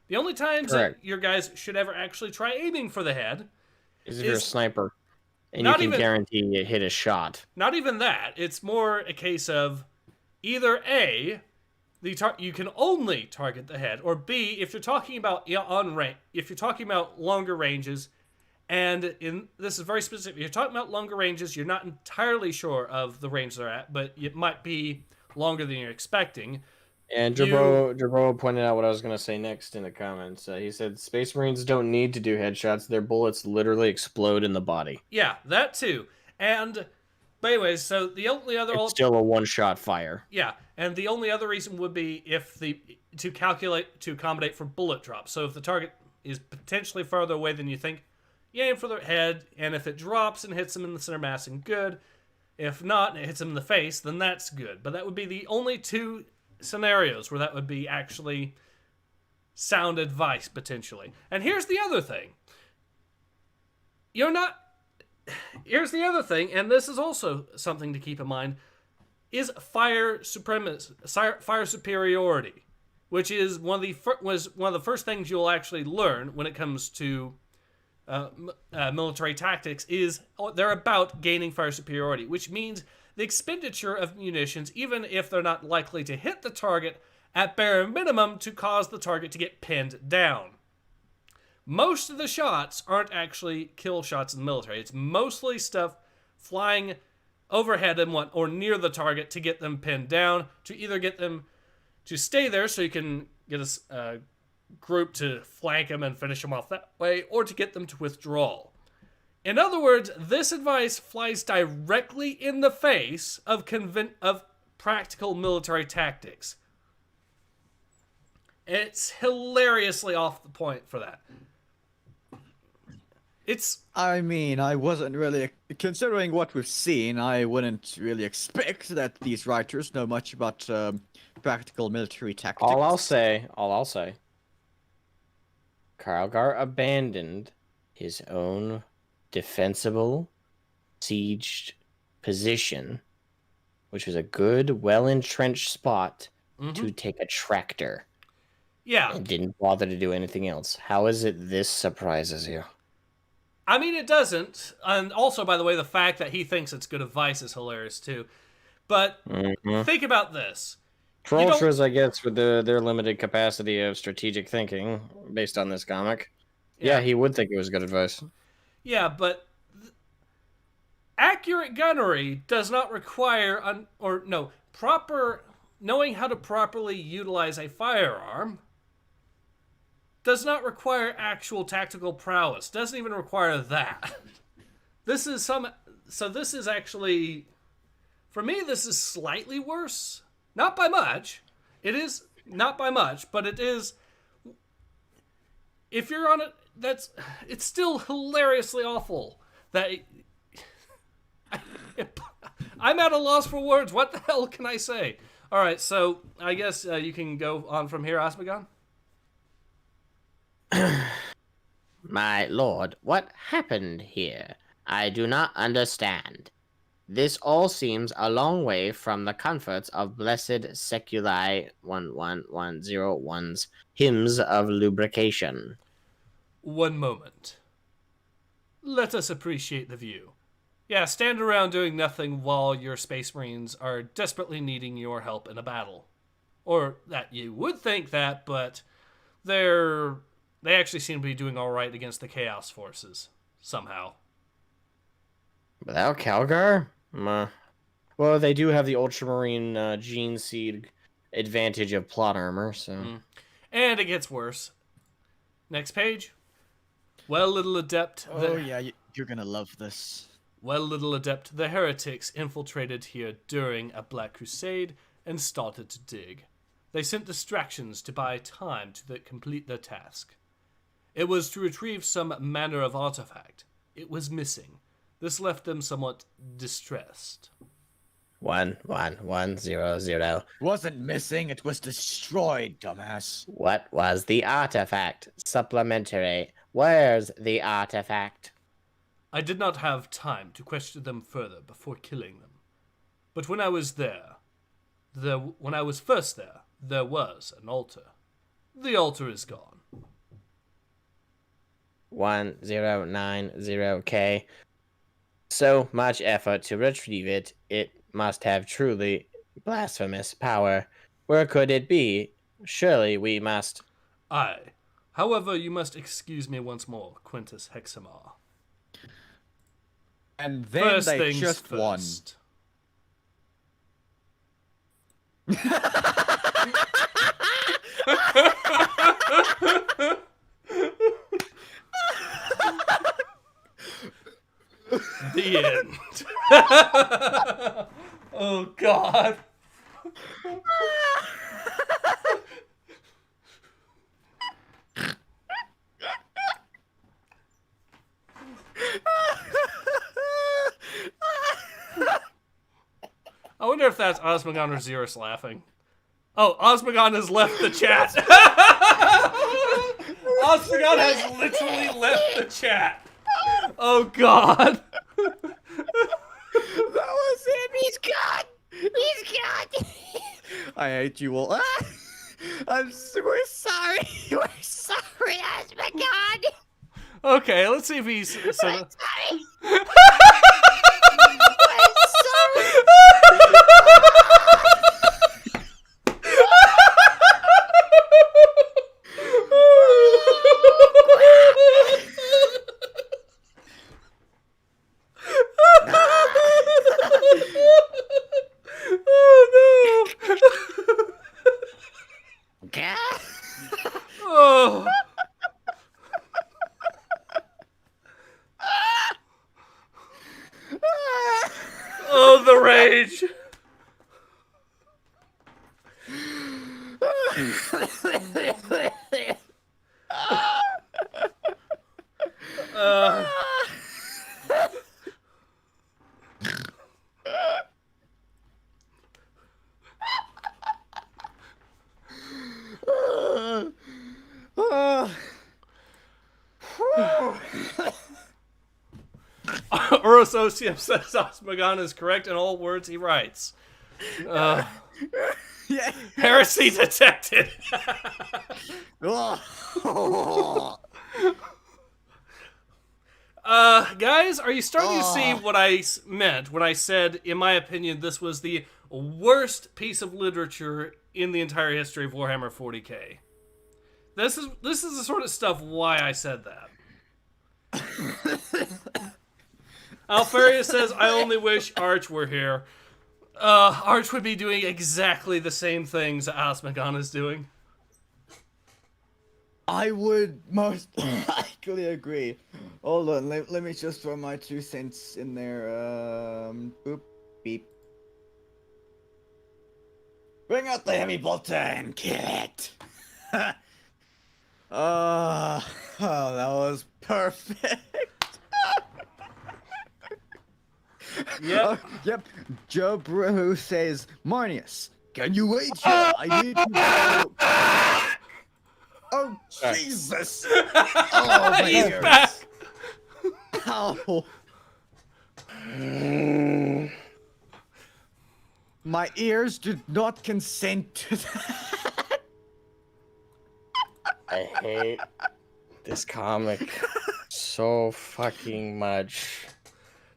The only times that your guys should ever actually try aiming for the head is if you're a sniper and you can guarantee you hit a shot. Not even that. It's more a case of either A, you can only target the head, or B, if you're talking about if you're talking about longer ranges, and this is very specific. If you're talking about longer ranges, you're not entirely sure of the range they're at, but it might be longer than you're expecting. And Jabro pointed out what I was going to say next in the comments. He said, Space Marines don't need to do headshots. Their bullets literally explode in the body. Yeah, that too. But anyways, so the only other... It's still a one-shot fire. Yeah, and the only other reason would be to accommodate for bullet drops. So if the target is potentially farther away than you think, you aim for their head, and if it drops and hits them in the center mass, and good. If not, and it hits them in the face, then that's good. But that would be the only two scenarios where that would be actually sound advice, potentially. And here's the other thing. Here's the other thing, and this is also something to keep in mind, is fire superiority, which is one of the first things you'll actually learn when it comes to military tactics. Is they're about gaining fire superiority, which means the expenditure of munitions, even if they're not likely to hit the target, at bare minimum to cause the target to get pinned down. Most of the shots aren't actually kill shots in the military. It's mostly stuff flying overhead or near the target to get them pinned down, to either get them to stay there so you can get a group to flank them and finish them off that way, or to get them to withdraw. In other words, this advice flies directly in the face of practical military tactics. It's hilariously off the point for that. I mean, I wasn't really... Considering what we've seen, I wouldn't really expect that these writers know much about practical military tactics. All I'll say... Calgar abandoned his own defensible sieged position, which was a good, well-entrenched spot to take a tractor. Yeah. And didn't bother to do anything else. How is it this surprises you? I mean, it doesn't. And also, by the way, the fact that he thinks it's good advice is hilarious, too. But think about this. For ultras, I guess, with their limited capacity of strategic thinking, based on this comic, yeah, he would think it was good advice. Yeah, but accurate gunnery does not require, knowing how to properly utilize a firearm does not require actual tactical prowess. Doesn't even require that. This is actually, for me, this is slightly worse. Not by much. It is not by much, but it is. If you're on it, it's still hilariously awful. I'm at a loss for words. What the hell can I say? All right, so I guess you can go on from here, Asmogan. My lord, what happened here? I do not understand. This all seems a long way from the comforts of blessed Seculi 11101's hymns of lubrication. One moment. Let us appreciate the view. Yeah, stand around doing nothing while your Space Marines are desperately needing your help in a battle. Or that you would think that, but they actually seem to be doing all right against the Chaos forces somehow. Without Calgar? Well, they do have the Ultramarine Gene Seed advantage of plot armor, so... And it gets worse. Next page. Well, little adept... you're gonna love this. Well, little adept, the heretics infiltrated here during a Black Crusade and started to dig. They sent distractions to buy time to complete their task. It was to retrieve some manner of artifact. It was missing. This left them somewhat distressed. 11100. Wasn't missing, it was destroyed, dumbass. What was the artifact? Supplementary. Where's the artifact? I did not have time to question them further before killing them. But when I was first there, there was an altar. The altar is gone. 1090K. So much effort to retrieve it. It must have truly blasphemous power. Where could it be? Surely we must... Aye. However, you must excuse me once more, Quintus Hexamar. And then First they things just won. first. The end. Oh, God. I wonder if that's Asmogan or Xerius laughing. Oh, Asmogan has left the chat. Asmogan has literally left the chat. Oh, God. That was him. He's gone. He's gone. I hate you all. We're sorry. We're sorry, Asmogan. Okay, let's see if he's... We're sorry. Oh. Oh, the rage. Orososium says Asmogan is correct in all words he writes. Yeah. Heresy detected. Guys, are you starting to see what I meant when I said, in my opinion, this was the worst piece of literature in the entire history of Warhammer 40k? This is the sort of stuff why I said that. Alfaria says, I only wish Arch were here. Arch would be doing exactly the same things Asmogan is doing. I would most likely agree. Hold on, let me just throw my 2 cents in there. Boop, beep. Bring out the heavy bolter and kill it. Oh, that was perfect. Yep. Yep. Joe Bruhu says, Marneus, can you wait here? I need to go. Oh, Jesus. Oh, my He's ears. back. Ow. My ears did not consent to that. I hate this comic so fucking much.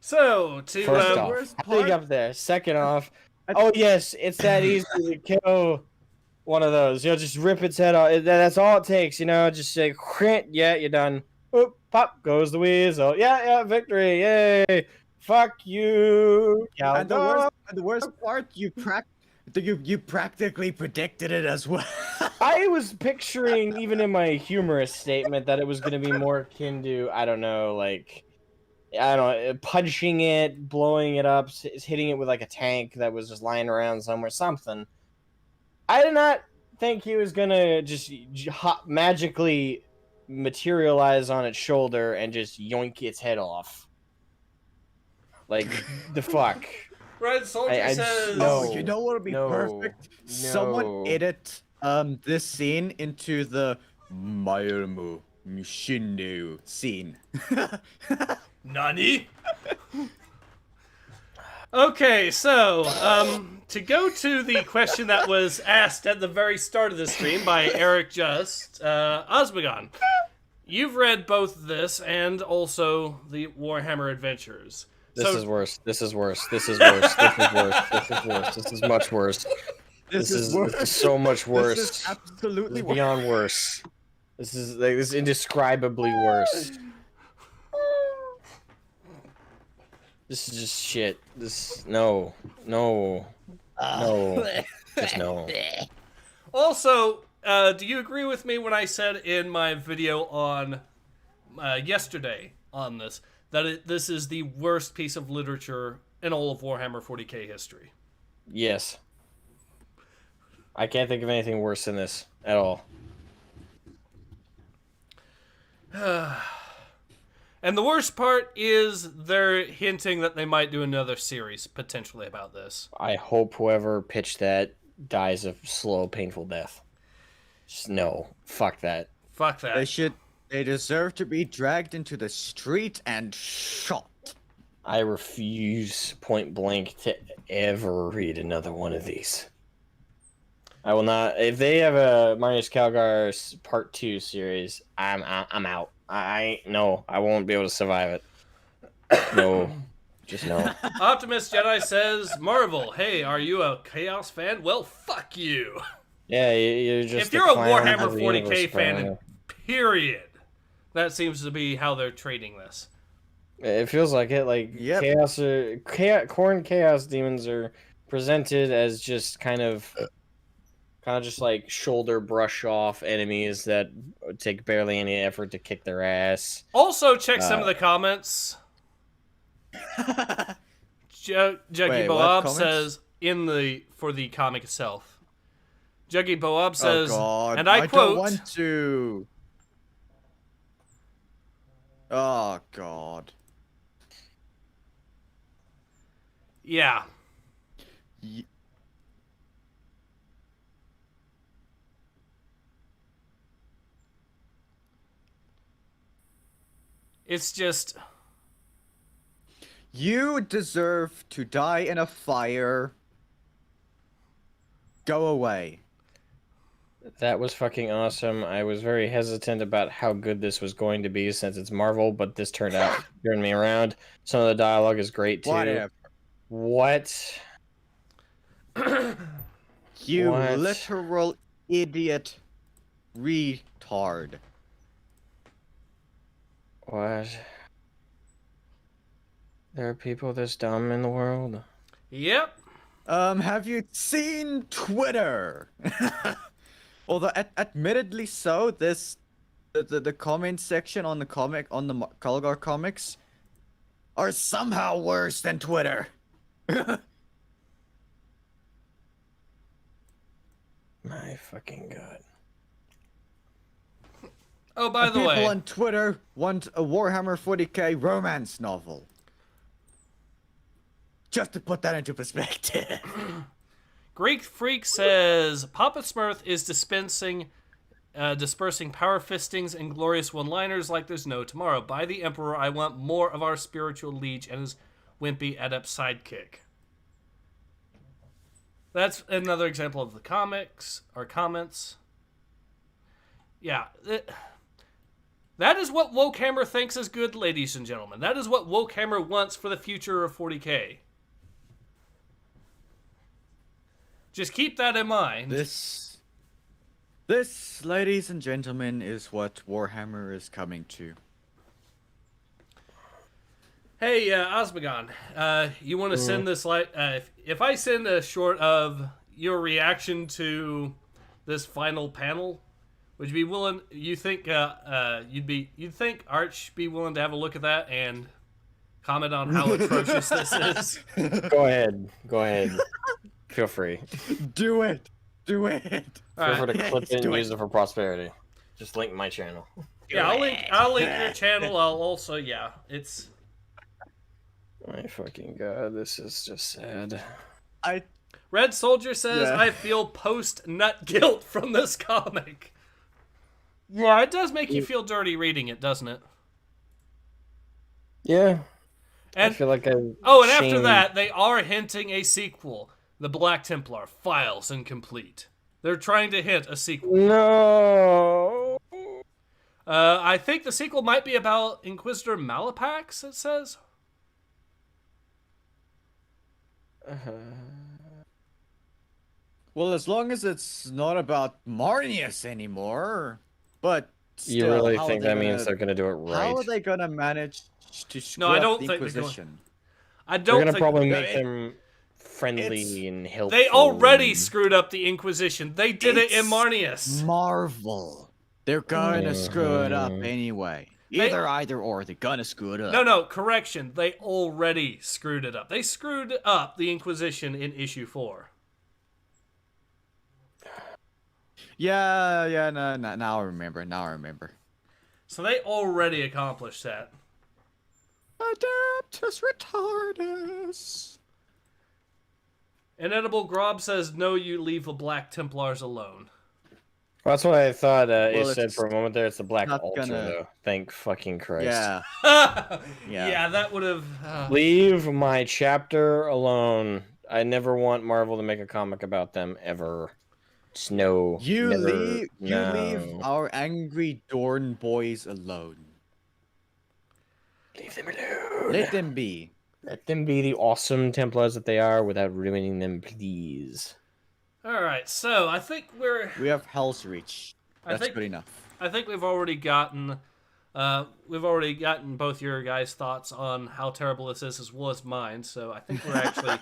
So, to First off, worst I think part- up there. Second off, oh yes, it's that easy to kill one of those. Just rip its head off. That's all it takes. Just say, yeah, you're done. Oop, pop goes the weasel. Yeah, victory, yay! Fuck you, And the Calgar. worst part, you practically predicted it as well. I was picturing, even in my humorous statement, that it was going to be more akin to, I don't know, punching it, blowing it up, hitting it with like a tank that was just lying around somewhere, something. I did not think he was going to just magically materialize on its shoulder and just yoink its head off. Like, the fuck? Red Soldier says... no. You know what would be perfect? Someone edit this scene into the Mayurmu Mishindu scene. Nani? Okay, so, to go to the question that was asked at the very start of the stream by Eric Just, Asmogan, you've read both this and also the Warhammer Adventures. This is worse. This is worse. This is worse. This is worse. This is worse. This is much worse. This is so much worse. This is absolutely beyond worse. This is indescribably worse. This is just shit. No, just no. Also, do you agree with me when I said in my video on yesterday on this that this is the worst piece of literature in all of Warhammer 40k history? Yes. I can't think of anything worse than this at all. And the worst part is they're hinting that they might do another series potentially about this. I hope whoever pitched that dies a slow, painful death. Just no. Fuck that. Fuck that. They deserve to be dragged into the street and shot. I refuse point blank to ever read another one of these. I will not. If they have a Marneus Calgar Part 2 series, I'm out. I won't be able to survive it. No. Just no. Optimist Jedi says, Marvel, hey, are you a Chaos fan? Well, fuck you. Yeah, you're just if you're a Warhammer 40k fan, period, that seems to be how they're treating this. It feels like it. Like, yep. Khorne Chaos Demons are presented as just kind of just like shoulder brush off enemies that take barely any effort to kick their ass. Also, check some of the comments. Juggy Boab says for the comic itself. Juggy Boab says, and I quote, don't want to. Oh God. Yeah. It's just... You deserve to die in a fire. Go away. That was fucking awesome. I was very hesitant about how good this was going to be since it's Marvel, but this turned out turned me around. Some of the dialogue is great too. Whatever. What? You literal idiot retard. What? There are people this dumb in the world? Yep. Have you seen Twitter? Although, admittedly so, the comment section on the Calgar comics are somehow worse than Twitter. My fucking God. Oh, by the way, people on Twitter want a Warhammer 40k romance novel. Just to put that into perspective. Greek Freak says, Papa Smurf is dispersing power fistings and glorious one-liners like there's no tomorrow. By the Emperor, I want more of our spiritual liege and his wimpy adept sidekick. That's another example of the comics, or comments. Yeah. That is what Wokehammer thinks is good, ladies and gentlemen. That is what Wokehammer wants for the future of 40K. Just keep that in mind. This, ladies and gentlemen, is what Warhammer is coming to. Hey, Asmogan, you want to send this if I send a short of your reaction to this final panel, would you be willing? You think you'd think Arch be willing to have a look at that and comment on how atrocious this is? Go ahead. Feel free. Do it. Feel free to clip it and use it for prosperity. Just link my channel. Yeah, I'll link your channel. I'll also it's. My fucking god, this is just sad. Red Soldier says, I feel post-nut guilt from this comic. Yeah, it does make you feel dirty reading it, doesn't it? Yeah. And, I feel like and after that, they are hinting a sequel. The Black Templar, Files Incomplete. They're trying to hint a sequel. No. I think the sequel might be about Inquisitor Malapax, it says. Well, as long as it's not about Marneus anymore, but still, you really think that means they're gonna do it right? How are they gonna manage to screw I up don't the think Inquisition? I don't They're gonna think probably make them friendly and helpful. They already screwed up the Inquisition. They did it in Marneus. Marvel. They're gonna screw it up anyway. Either or, they're gonna screw it up. No, correction. They already screwed it up. They screwed up the Inquisition in issue 4. Yeah, no, now I remember. So they already accomplished that. Adeptus retardus. Inedible Grob says, no, you leave the Black Templars alone. Well, that's what I thought it said for a moment there. It's the Black Ultra, though. Thank fucking Christ. Yeah. Yeah, that would have... Leave my chapter alone. I never want Marvel to make a comic about them, ever. Snow. You leave our angry Dorn boys alone. Leave them alone. Let them be. Let them be the awesome Templars that they are without ruining them, please. Alright, so I think we have Hell's Reach. That's good enough. I think we've already gotten both your guys' thoughts on how terrible this is as well as mine, so I think we're actually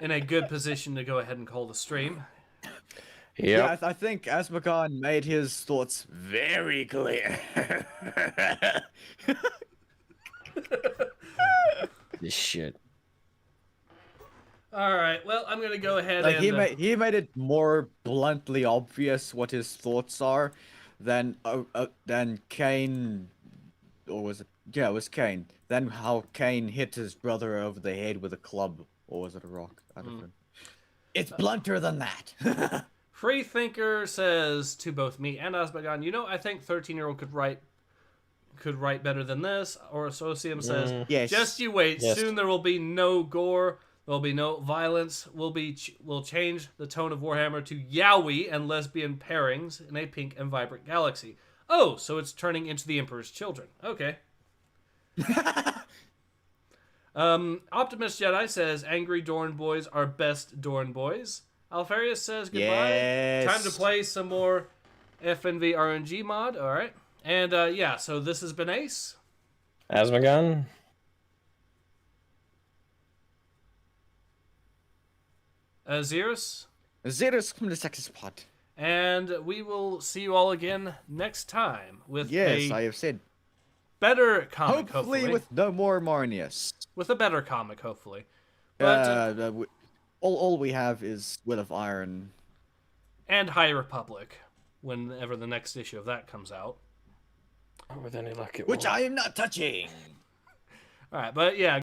in a good position to go ahead and call the stream. Yeah, I think Asmogan made his thoughts very clear. This shit. Alright, well, I'm gonna go ahead he made it more bluntly obvious what his thoughts are than Cain, or was it? Yeah, it was Cain. Then how Cain hit his brother over the head with a club, or was it a rock? I don't know. It's blunter than that. Freethinker says to both me and Asmogan, I think 13-year-old could write better than this. Or Associum says, yes. Just you wait. Yes. Soon there will be no gore. There will be no violence. We'll change the tone of Warhammer to yaoi and lesbian pairings in a pink and vibrant galaxy. Oh, so it's turning into the Emperor's Children. Okay. Optimist Jedi says, Angry Dorn boys are best Dorn boys. Alfarius says goodbye. Yes. Time to play some more FNV RNG mod. All right. And yeah, so this has been Ace. Asmogan. Xerius. Xerius from the Texas Pod. And we will see you all again next time with I have said. Better comic, hopefully with no more Marneus. With a better comic, hopefully. But all we have is Will of Iron. And High Republic, whenever the next issue of that comes out. With any luck, it Which won't. I am not touching. All right, but yeah.